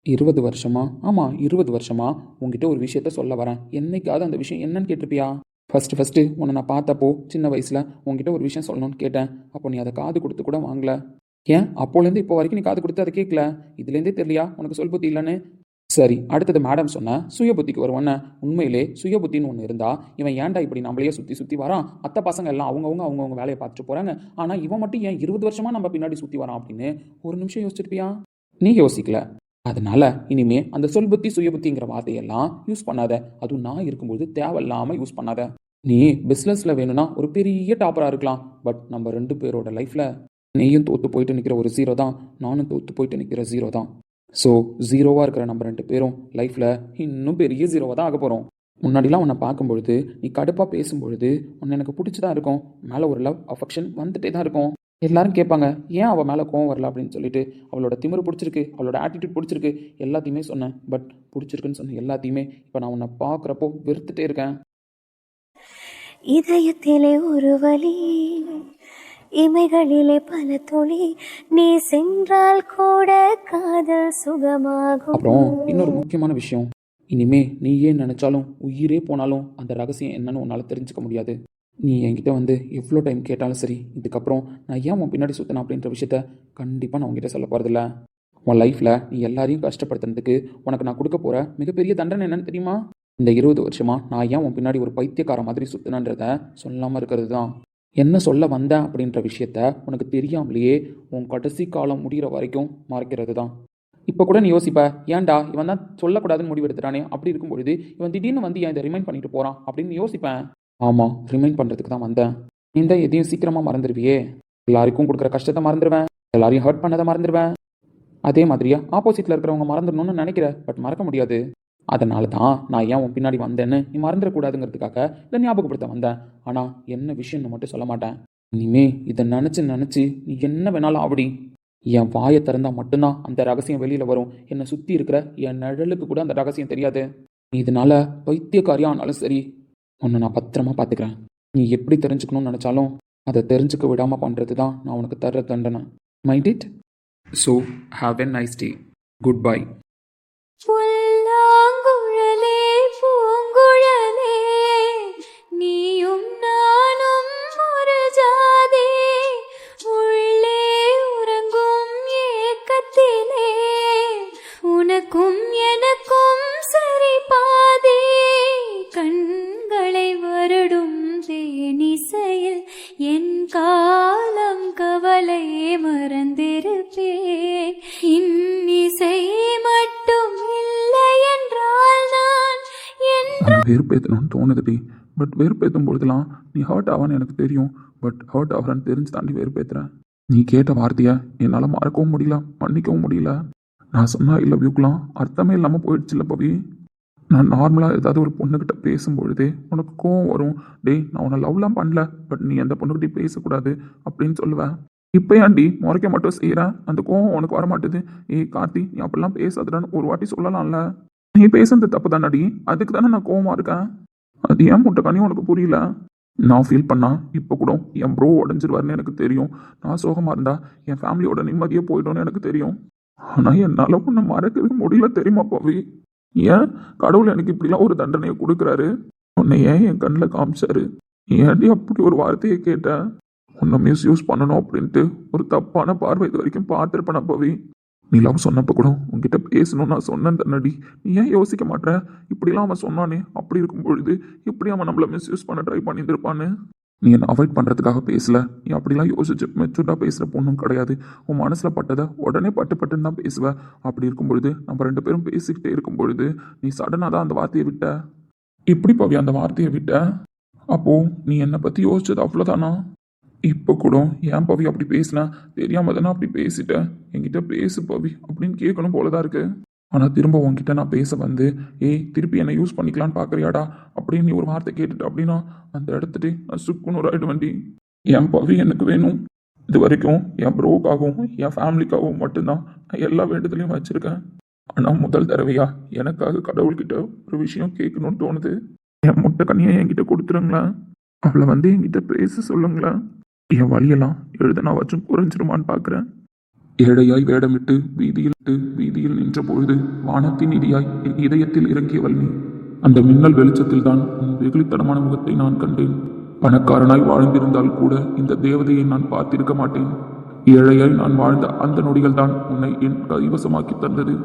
20 வருஷமா, ஆமாம் 20 வருஷமா உங்ககிட்ட ஒரு விஷயத்த சொல்ல வரேன். என்னைக்காவது அந்த விஷயம் என்னன்னு கேட்டிருப்பியா? ஃபஸ்ட்டு உன்னை நான் பார்த்தப்போ சின்ன வயசில் உங்ககிட்ட ஒரு விஷயம் சொல்லணும்னு கேட்டேன். அப்போ நீ அதை காது கொடுத்து கூட வாங்கல. ஏன் அப்போலேருந்து இப்போ வரைக்கும் நீ காது கொடுத்து அதை கேட்கல? இதுலேருந்தே தெரியலையா உனக்கு சொல் புத்தி இல்லைன்னு? சரி, அடுத்தது மேடம் சொன்ன சுய புத்திக்கு வருவானே. உண்மையிலே சுய புத்தின்னு ஒன்று இருந்தா இவன் ஏன்டா இப்படி நம்மளையே சுற்றி வரான்? அத்தை பசங்க எல்லாம் அவங்கவுங்க வேலையை பார்த்துட்டு போகிறாங்க, ஆனால் இவன் மட்டும் ஏன் 20 வருஷமா நம்ம பின்னாடி சுற்றி வரான் அப்படின்னு ஒரு நிமிஷம் யோசிச்சிருப்பியா? நீ யோசிக்கல. அதனால இனிமே அந்த சொல் புத்தி சுய புத்திங்கிற வார்த்தையெல்லாம் யூஸ் பண்ணாத. அதுவும் நான் இருக்கும்போது தேவையில்லாமல் யூஸ் பண்ணாத. நீ பிஸ்னஸில் வேணும்னா ஒரு பெரிய டாப்பராக இருக்கலாம், பட் நம்ம 2 பேரோட லைஃப்பில் நீயும் தோற்று போயிட்டு நிற்கிற ஒரு 0 தான், நானும் தோற்று போயிட்டு நிற்கிற 0 தான். ஸோ 0வாக இருக்கிற நம்ம 2 பேரும் லைஃப்பில் இன்னும் பெரிய 0வாக தான் ஆக போகிறோம். முன்னாடிலாம் உன்னை பார்க்கும்பொழுது நீ கடுப்பாக பேசும்பொழுது உன்னை எனக்கு பிடிச்சி தான் இருக்கும், மேலே ஒரு லவ் அஃபெக்ஷன் வந்துட்டே தான் இருக்கும். எல்லாரும் கேட்பாங்க ஏன் அவள் மேலே கோவம் வரல அப்படின்னு சொல்லிட்டு. அவளோட திமிரு பிடிச்சிருக்கு, அவளோட ஆட்டிடியூட் பிடிச்சிருக்கு, எல்லாத்தையுமே சொன்னேன். பட் பிடிச்சிருக்குன்னு சொன்ன எல்லாத்தையுமே இப்போ நான் உன்னை பார்க்குறப்போ வெறுத்துட்டே இருக்கேன். இதயத்திலே ஒரு வலி, இமைகளிலே பல துளி, நீ சென்றால் கூட காதல் சுகமாகும். அப்புறம் இன்னொரு முக்கியமான விஷயம், இனிமே நீ ஏன் நினச்சாலும் உயிரே போனாலும் அந்த ரகசியம் என்னன்னு உன்னால் தெரிஞ்சுக்க முடியாது. நீ என்கிட்ட வந்து எவ்வளோ டைம் கேட்டாலும் சரி, இதுக்கப்புறம் நான் ஏன் உன் பின்னாடி சுற்றினேன் அப்படின்ற விஷயத்த கண்டிப்பாக நான் உங்ககிட்ட சொல்ல போகிறதில்ல. உன் லைஃப்பில் நீ எல்லாரையும் கஷ்டப்படுத்துனதுக்கு உனக்கு நான் கொடுக்க போகிற மிகப்பெரிய தண்டனை என்னன்னு தெரியுமா? இந்த 20 வருஷமாக நான் ஏன் உன் பின்னாடி ஒரு பைத்தியக்கார மாதிரி சுற்றினன்றத சொல்லாமல் இருக்கிறது தான். என்ன சொல்ல வந்தேன் அப்படின்ற விஷயத்த உனக்கு தெரியாமலேயே உன் கடைசி காலம் முடிகிற வரைக்கும் மறைக்கிறது தான். இப்போ கூட நீ யோசிப்ப, ஏன்டா இவன் தான் சொல்லக்கூடாதுன்னு முடிவெடுத்துட்டானே, அப்படி இருக்கும்பொழுது இவன் திடீர்னு வந்து ஏன் இதை ரிமைண்ட் பண்ணிட்டு போகிறான் அப்படின்னு யோசிப்பேன். ஆமாம், ரிமைண்ட் பண்ணுறதுக்கு தான் வந்தேன். இந்த எதையும் சீக்கிரமாக மறந்துடுவியே. எல்லாருக்கும் கொடுக்குற கஷ்டத்தை மறந்துடுவேன், எல்லாரையும் ஹர்ட் பண்ணதை மறந்துடுவேன். அதே மாதிரியா ஆப்போசிட்டில் இருக்கிறவங்க மறந்துடணும்னு நினைக்கிற, பட் மறக்க முடியாது. அதனால தான் நான் ஏன் உன் பின்னாடி வந்தேன்னு நீ மறந்துடக்கூடாதுங்கிறதுக்காக இதை ஞாபகப்படுத்த வந்தேன். ஆனால் என்ன விஷயம்னு மட்டும் சொல்ல மாட்டேன். இனிமே இதை நினச்சி நீ என்ன வேணாலும் ஆவடி. என் வாயை திறந்தால் மட்டும்தான் அந்த ரகசியம் வெளியில் வரும். என்னை சுற்றி இருக்கிற என் நிழலுக்கு கூட அந்த ரகசியம் தெரியாது. நீ இதனால பைத்தியக்காரியா ஆனாலும் சரி, உன்னை நான் பத்திரமா பார்த்துக்கிறேன். நீ எப்படி தெரிஞ்சுக்கணும்னு நினச்சாலும் அதை தெரிஞ்சுக்க விடாமல் பண்ணுறது தான் நான் உனக்கு தர்ற தண்டனை. Mind it. So have a nice day. Good bye. புல்லாங்குழலே பூங்குழலே, நீயும் நானும் ஒரு ஜாதி, உள்ள வெறுப்பேற்றணும்னு தோணுதுடி. பட் வெறுப்பேற்றும் பொழுதுலாம் நீ ஹர்ட் ஆவான்னு எனக்கு தெரியும். பட் ஹர்ட் ஆகிறன்னு தெரிஞ்சு தாண்டி வெறுப்பேற்றுறேன். நீ கேட்ட வார்த்தையை என்னால் மறக்கவும் முடியல, மன்னிக்கவும் முடியல. நான் சொன்ன ஐ லவ் யூக்கெலாம் அர்த்தமே இல்லாமல் போயிடுச்சுல்ல பவி. நான் நார்மலாக ஏதாவது ஒரு பொண்ணுக்கிட்ட பேசும்பொழுதே உனக்கு கோவம் வரும். டேய் நான் உன்னை லவ்லாம் பண்ணல, பட் நீ அந்த பொண்ணுக்கிட்டே பேசக்கூடாது அப்படின்னு சொல்லுவேன். இப்போ ஏன்டி முறைக்க மட்டும் செய்கிறேன், அந்த கோவம் உனக்கு வரமாட்டுது. ஏய் கார்த்தி நீ அப்படிலாம் பேசாதடான்னு ஒரு வாட்டி சொல்லலாம்ல. நீ பேசுறது தப்பு தானடி, அதுக்கு தானே நான் கோவமாக இருக்கேன். அது ஏன் முட்டைக்கானி உனக்கு புரியல. நான் ஃபீல் பண்ணா இப்போ கூட என் ப்ரோ உடஞ்சிருவாருன்னு எனக்கு தெரியும். நான் சோகமாக இருந்தா என் ஃபேமிலியோட நிம்மதியே போய்டும்னு எனக்கு தெரியும். ஆனால் என்னால் உன்னை மறக்கவே முடியல தெரியுமா பவி. ஏன் கடவுள் எனக்கு இப்படிலாம் ஒரு தண்டனையை கொடுக்குறாரு? உன்னை ஏன் என் கண்ணில் காமிச்சாரு? ஏன்டி அப்படி ஒரு வார்த்தையை கேட்டேன்? உன்னை மிஸ்யூஸ் பண்ணணும் அப்படின்ட்டு ஒரு தப்பான பார்வை இது வரைக்கும் பார்த்துருப்பேன் பவி. நீ லவ் சொன்னப்போ கூட உங்ககிட்ட பேசணும்னு நான் சொன்னேன் தன்னடி. நீ ஏன் யோசிக்க மாட்டேன்? இப்படிலாம் அவன் சொன்னானே, அப்படி இருக்கும் பொழுது எப்படி அவன் நம்மளை மிஸ்யூஸ் பண்ண ட்ரை பண்ணியிருப்பான்னு. நீ என்னை அவாய்ட் பண்ணுறதுக்காக பேசல. நீ அப்படிலாம் யோசிச்சு மெச்சூர்டாக பேசுகிற பொண்ணும் கிடையாது. உன் மனசில் பட்டதை உடனே பட்டுன்னு தான் பேசுவேன். அப்படி இருக்கும் பொழுது நம்ம 2 பேரும் பேசிக்கிட்டே இருக்கும் பொழுது நீ சடனாக தான் அந்த வார்த்தையை விட்ட. எப்படி பவி அந்த வார்த்தையை விட்ட? அப்போது நீ என்னை பற்றி யோசிச்சது அவ்வளோதானா? இப்போ கூட ஏன் பவி அப்படி பேசினேன், தெரியாம தானே அப்படி பேசிட்டேன், என்கிட்ட பேசு பவி அப்படின்னு கேட்கணும் போலதான் இருக்கு. ஆனால் திரும்ப உன்கிட்ட நான் பேச வந்து ஏய் திருப்பி என்னை யூஸ் பண்ணிக்கலான்னு பார்க்குறியாடா அப்படின்னு நீ ஒரு வார்த்தை கேட்டுட்டு அப்படின்னா அந்த இடத்துட்டு நான் சுக்குன்னு ஒரு ஆகிடு வண்டி. என் பவி எனக்கு வேணும். இது வரைக்கும் என் ப்ரோக்காகவும் என் ஃபேமிலிக்காகவும் மட்டும்தான் நான் எல்லா வேண்டுதலையும் வச்சுருக்கேன். ஆனால் முதல் தடவையா எனக்காக கடவுள்கிட்ட ஒரு விஷயம் கேட்கணும்னு தோணுது. என் முட்டை கண்ணியை என்கிட்ட கொடுத்துருங்களேன். அவளை வந்து என்கிட்ட பேச சொல்லுங்களேன். என் வழியெல்லாம் எழுதனா வச்சும் குறைஞ்சிருமான்னு பார்க்குறேன். ஏழையாய் வேடமிட்டு வீதியில் நின்ற பொழுது வானத்தின் இடியாய் என் இதயத்தில் இறங்கியவள் நீ. அந்த மின்னல் வெளிச்சத்தில் தான் உன் வெகுளித்தனமான முகத்தை நான் கண்டேன். பணக்காரனாய் வாழ்ந்திருந்தால் கூட இந்த தேவதையை நான் பார்த்திருக்க மாட்டேன். ஏழையாய் நான் வாழ்ந்த அந்த நொடிகள் தான் உன்னை என் கைவசமாக்கி தந்தது.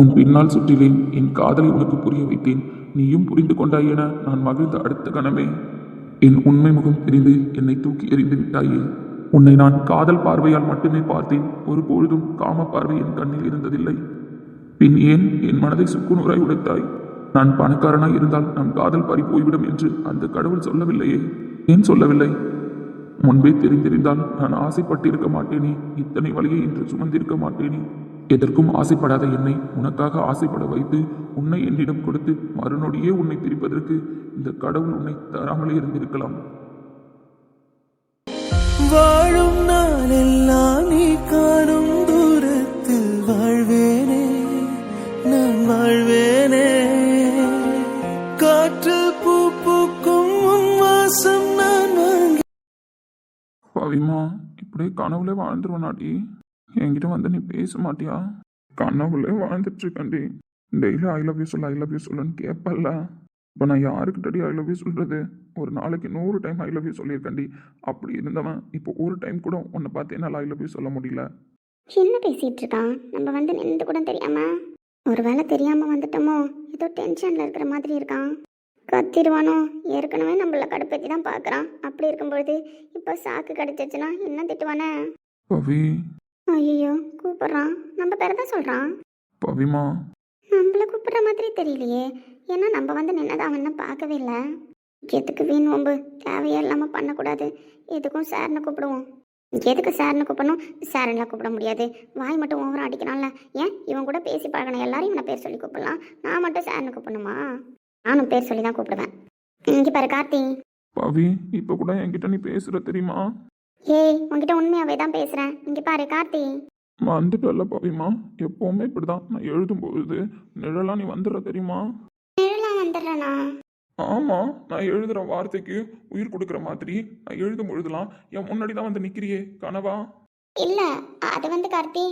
உன் பின்னால் சுற்றிலேன், என் காதலை உனக்கு புரிய வைத்தேன். நீயும் புரிந்து கொண்டாய் என நான் மகிழ்ந்த அடுத்த கணமே என் உண்மை முகம் தெரிந்து என்னை தூக்கி எறிந்து விட்டாயே. உன்னை நான் காதல் பார்வையால் மட்டுமே பார்த்தேன். ஒரு பொழுதும் காம பார்வை என் கண்ணில் இருந்ததில்லை. பின் ஏன் என் மனதை சுக்குநூறாய் உடைத்தாய்? நான் பணக்காரனாய் இருந்தால் நம் காதல் பறி போய்விடும் என்று அந்த கடவுள் சொல்லவில்லையே. ஏன் சொல்லவில்லை? முன்பே தெரிந்திருந்தால் நான் ஆசைப்பட்டிருக்க மாட்டேனே, இத்தனை வழியை இன்று சுமந்திருக்க மாட்டேனே. எதற்கும் ஆசைப்படாத என்னை உனக்காக ஆசைப்பட வைத்து உன்னை என்னிடம் கொடுத்து மறுநொடியே உன்னை பிரிப்பதற்கு இந்த கடவுள் உன்னை தராமலே இருந்திருக்கலாம். வாழும் நாளெல்லாம் நீ காணும் தூரத்தில் வாழ்வேனே, நான் வாழ்வேனே. காற்று பூ பூக்கும் உன் வாசம் நான் வாங்கி. பவிமா இப்படியே கனவுலே வாழ்ந்துருவனாடி. என்கிட்ட வந்து நீ பேச மாட்டியா? கனவுலே வாழ்ந்துட்டு இருக்கண்டி. டெய்லி ஐ லவ் யூ சொல்லுன்னு கேட்பல்ல. இப்போ நான் யாருக்கிட்டடி ஐ லவ் யூ சொல்கிறது? ஒரு நாளைக்கு 100 டைம் ஐ லவ் யூ சொல்லியிருக்கேன்டி. அப்படி இருந்தவன் இப்போ ஒரு டைம் கூட உன்னை பார்த்து என்னால் ஐ லவ் யூ சொல்ல முடியல. என்ன பேசிட்டு இருக்கான்? நம்ம வந்து நின்று கூட தெரியாம, ஒரு வேளை தெரியாம வந்துட்டோமோ, ஏதோ டென்ஷன்ல இருக்கிற மாதிரி இருக்கான். கத்திடுவானோ? ஏற்கனவே நம்மள கடுப்பேற்றி தான் பார்க்குறான். அப்படி இருக்கும்பொழுது இப்போ சாக்கு கிடைச்சிச்சுன்னா என்ன திட்டுவானே? பவி. ஐயோ கூப்பிட்றான். நம்ம பேரை தான் சொல்கிறான். பவிமா நம்மள கூப்பிட்ற மாதிரி தெரியலையே. ஏன்னா நம்ம வந்து நின்னதை அவன் இன்னும் பார்க்கவே இல்லை. எதுக்கு வீண் வம்பு தேவையே இல்லாமல் பண்ணக்கூடாது. எதுக்கும் சார்னு கூப்பிடுவோம். எதுக்கு சார்னு கூப்பிடணும்? சார்லாம் கூப்பிட முடியாது. வாய் மட்டும் ஓவராக அடிக்கிறான்ல. ஏன் இவன் கூட பேசி பழகணும் எல்லாரையும் நான் பேர் சொல்லி கூப்பிடலாம். நான் மட்டும் சார்னு கூப்பிடணுமா? நானும் பேர் சொல்லி தான் கூப்பிடுவேன். இங்கே பாரு கார்த்தி. பவி இப்போ கூட என்கிட்ட நீ பேசுகிற தெரியுமா? ஏய் உன்கிட்ட உண்மையாவே தான் பேசுகிறேன். இங்கே பாரு கார்த்தி. வந்துட்டல்ல பவிமா, எப்போவுமே இப்படி தான். நான் எழுதும்பொழுது நிழலாம் நீ வந்துடுற தெரியுமா? நிழலாம் வந்துடுறேண்ணா? ஆமாம், நான் எழுதுகிற வார்த்தைக்கு உயிர் கொடுக்குற மாதிரி நான் எழுதும் பொழுதுலாம் என் முன்னாடி தான் வந்து நிற்கிறியே, கனவா? இல்லை அது வந்து கார்த்தி.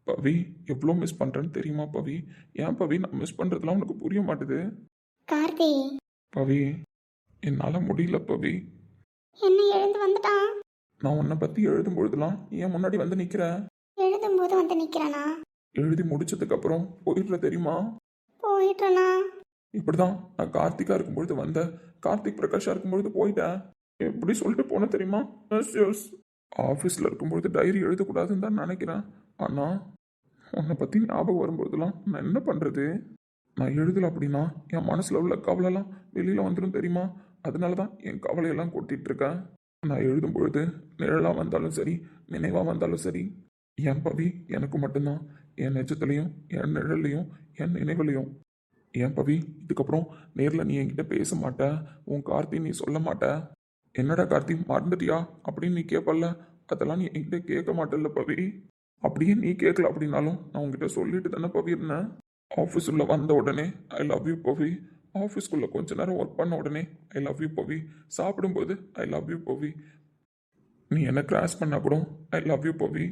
பவி எவ்வளோ மிஸ் பண்ணுறேன்னு தெரியுமா பவி? ஏன் பவி நான் மிஸ் பண்ணுறதுலாம் உனக்கு புரிய மாட்டுது? கார்த்தி பவி என்னால் முடியல பவி. என்ன எழுந்து வந்துட்டான்? நான் உன்னை பற்றி எழுதும் பொழுதுலாம் என் முன்னாடி வந்து நிற்கிறேன். எழுதும்போது வந்து நிற்கிறானா? எழுதி முடிச்சதுக்கப்புறம் போயிடுற தெரியுமா? போயிட்டனா? இப்படிதான் நான் கார்த்திகா இருக்கும்பொழுது வந்த, கார்த்திக் பிரகாஷா இருக்கும்பொழுது போயிட்டேன். எப்படி சொல்லிட்டு போன தெரியுமா? ஆஃபீஸில் இருக்கும்பொழுது டைரி எழுதக்கூடாதுன்னு தான் நினைக்கிறேன். ஆனால் உன்னை பற்றி ஞாபகம் வரும்போதெல்லாம் நான் என்ன பண்ணுறது? நான் எழுதல அப்படின்னா என் மனசில் உள்ள கவலைலாம் வெளியில் வந்துடும் தெரியுமா? அதனால தான் என் கவலையெல்லாம் கொட்டிட்டு இருக்கேன். நான் எழுதும் பொழுது நிழலாக வந்தாலும் சரி, நினைவாக வந்தாலும் சரி, என் பவி எனக்கு மட்டும்தான். என் நெஜத்துலையும் என் நிழல்லையும் என் நினைவுலையும். என் பவி, இதுக்கப்புறம் நேரில் நீ என்கிட்ட பேச மாட்ட, உன் கார்த்தி நீ சொல்ல மாட்ட. என்னடா கார்த்தி மறந்துட்டியா அப்படின்னு நீ கேட்பல்ல, அதெல்லாம் நீ என்கிட்ட கேட்க மாட்டல்ல பவி. அப்படியே நீ கேட்கல அப்படின்னாலும் நான் உங்ககிட்ட சொல்லிட்டு தானே பவி இருந்தேன். ஆஃபீஸ் உள்ள வந்த உடனே ஐ லவ் யூ பவி. ஆஃபீஸ்க்குள்ளே கொஞ்ச நேரம் ஒர்க் பண்ண உடனே ஐ லவ் யூ பவி. சாப்பிடும்போது ஐ லவ் யூ பவி. நீ என்ன கிராஸ் பண்ணா கூட ஐ லவ் யூ பவி.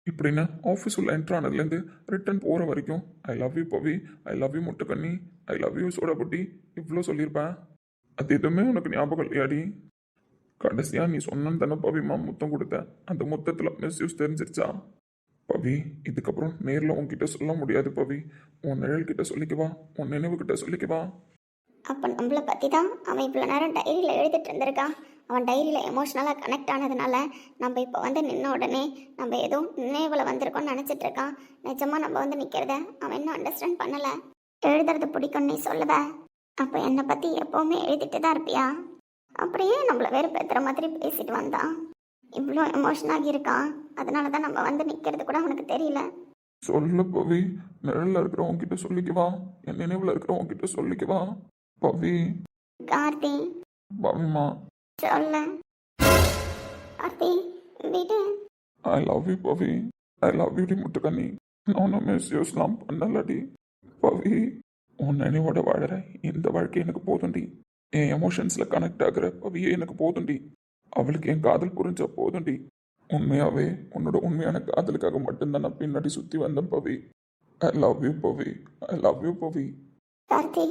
இப்படின்னு ஆஃபீஸ் உள்ள என்ட்ரு ஆனதுலேருந்து ரிட்டர்ன் போகிற வரைக்கும் I love you Pavi, I love you முட்டைக்கண்ணி, ஐ லவ் யூ சோடாபுட்டி, இவ்வளோ சொல்லியிருப்பேன். அது எதுவுமே உனக்கு ஞாபகம் இல்லையாடி? கடைசியாக நீ சொன்னன்னு தானே பவிமா முத்தம் கொடுத்த. அந்த முத்தத்தில் மிஸ்யூஸ் தெரிஞ்சிருச்சா? பவி, இதுக்கப்புறம் நேரில் உன்கிட்ட சொல்ல முடியாது பவி. உன் நிழல்கிட்ட சொல்லிக்குவா, உன் நினைவுகிட்ட சொல்லிக்குவா. அப்போ நம்மளை பற்றி தான் அவன் இவ்வளோ நேரம் டைரியில் எழுதிட்டு இருந்திருக்கான். அவன் டைரியில் எமோஷ்னலாக கனெக்ட் ஆனதுனால நம்ம இப்போ வந்து நின்ன உடனே நம்ம ஏதோ நினைவில் வந்திருக்கோம்னு நினச்சிட்டு இருக்கான். நிஜமாக நம்ம வந்து நிற்கிறத அவன் இன்னும் அண்டர்ஸ்டாண்ட் பண்ணலை. எழுதுறது பிடிக்கும்னு நீ சொல்லுவ. அப்போ என்னை பற்றி எப்போவுமே எழுதிட்டு தான் இருப்பியா? அப்படியே நம்மளை வெறுப்பேற்றுற மாதிரி பேசிட்டு வந்தான். இவ்வளோ எமோஷனாகி இருக்கான். அதனால தான் நம்ம வந்து நிற்கிறது கூட அவனுக்கு தெரியல. சொல்ல பவி, நிழலில் இருக்கிறவங்க கிட்ட சொல்லிக்குவா, என் நினைவில் இருக்கிறவங்க கிட்ட சொல்லிக்குவா பவி. கார்த்தி, பவிமா, சொல்ல. கார்த்தி, விடு. I love you Pavi, I love you டி முட்டுக்கண்ணி. நானும் மிஸ்யூஸ்லாம் பண்ணலடி பவி. உன் நினைவோட வாழற இந்த வாழ்க்கை எனக்கு போதுண்டி. என் எமோஷன்ஸில் கனெக்ட் ஆகிற பவியே எனக்கு போதுண்டி. அவளுக்கு என் காதல் புரிஞ்சா போதுண்டி. உண்மையாவே உன்னோட உண்மையான காதலுக்காக மட்டும்தான் நான் பின்னாடி சுற்றி வந்தேன் Pavi. I love you Pavi, I love you Pavi. Karthi,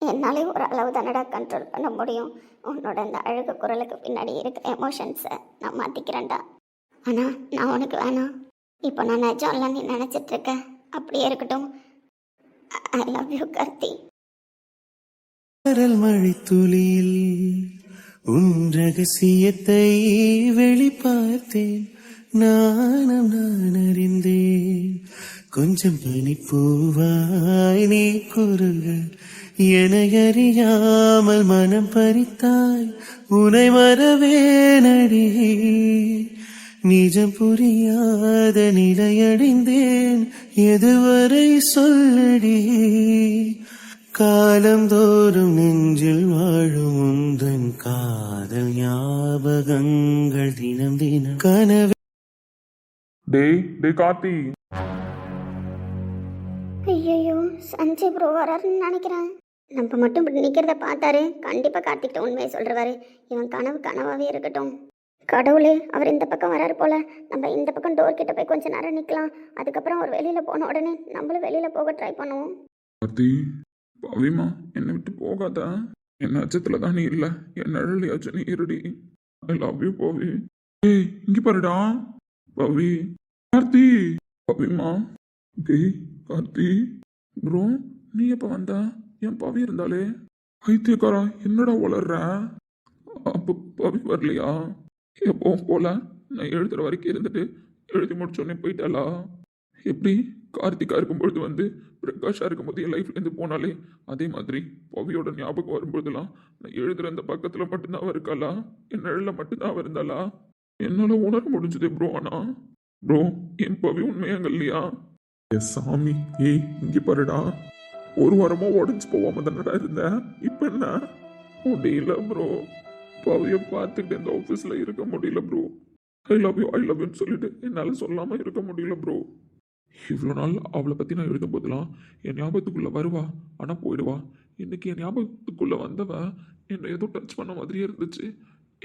என்னாலே ஒரு அளவு தானடா கண்ட்ரோல் பண்ண முடியும். உன்னோட இந்த அழகு குரலுக்கு பின்னாடி இருக்கிற எமோஷன்ஸை நான் மாற்றிக்கிறேன்டா. ஆனால் நான் உனக்கு வேணாம். இப்போ நான் நிஜம்லாம் நீ நினச்சிட்டு இருக்க. அப்படியே இருக்கட்டும். I love you Karthi. கடல் மழை துளியில் உன் ரகசியத்தை வெளிப்பார்த்தேன். நானும் நான் அறிந்தேன். கொஞ்சம் பனிப்பூவாய் நீ குறுக என அறியாமல் மனம் பறித்தாய். உனை மறவேனடி. நிஜம் புரியாத நிலையடைந்தேன். எதுவரை சொல்லடி. காலந்தோறும் நெஞ்சில் வாழும் உந்தன் காதல் ஞாபகங்கள் தினம் தினம் கனவு. டே கார்த்தி. ஐயோ, சஞ்சய் ப்ரோ வராருன்னு நினைக்கிறேன். நம்ம மட்டும் இப்படி நிற்கிறத பார்த்தாரு கண்டிப்பாக கார்த்திக்கிட்ட உண்மையை சொல்கிறவாரு. இவன் கனவு கனவாகவே இருக்கட்டும். கடவுளே, அவர் இந்த பக்கம் வராரு போல. நம்ம இந்த பக்கம் டோர் கிட்ட போய் கொஞ்சம் நேரம் நிற்கலாம். அதுக்கப்புறம் அவர் வெளியில் போன உடனே நம்மளும் வெளியில் போக ட்ரை பண்ணுவோம். கார்த்தி, பவிமா, என்னை விட்டு போகாத. என் அச்சத்துல தான் நீ இல்லை, என் நிழலையாச்சும் நீ இருடி. ஐ லவ் யூ பவி. ஏய், இங்க பாருடா பவி. கார்த்தி, பவிமா. டேய் கார்த்தி ப்ரோ, நீ எப்போ வந்த? என் பவி இருந்தாலே. ஐத்தியக்காரா, என்னடா வளர்ற? அப்போ பவி வரலையா? எப்பவும் போல நான் எழுதுற வரைக்கும் இருந்துட்டு எழுதி முடிச்சோடனே போயிட்டாளா? எப்படி கார்த்திகா இருக்கும்பொழுது வந்து பிரகாஷா இருக்கும்போது என் லைஃப்லேருந்து போனாலே, அதே மாதிரி பவியோட ஞாபகம் வரும்பொழுதுலாம் நான் எழுதுற அந்த பக்கத்தில் மட்டும்தான் அவ இருக்காளா? என் நிழலில் மட்டும்தான் அவ இருந்தாளா? என்னால் உணர முடிஞ்சது ப்ரோ. ஆனா ப்ரோ, என் பவி உண்மையாங்க இல்லையா? எஸ் சாமி. ஏய், இங்கே பாருடா. ஒரு வாரமா உடஞ்சி போகாம தானடா இருந்தேன். இப்போ என்ன முடியல ப்ரோ. பவியை பார்த்துக்கிட்டு இந்த ஆஃபீஸில் இருக்க முடியல ப்ரோ. ஐ லவ் யூன்னு சொல்லிட்டு என்னால் சொல்லாமல் இருக்க முடியல ப்ரோ. இவ்வளோ நாள் அவளை பற்றி நான் எழுதும் போதெல்லாம் என் ஞாபகத்துக்குள்ளே வருவா, ஆனால் போயிடுவா. இன்னைக்கு என் ஞாபகத்துக்குள்ளே வந்தவ என்னை ஏதோ டச் பண்ண மாதிரியே இருந்துச்சு.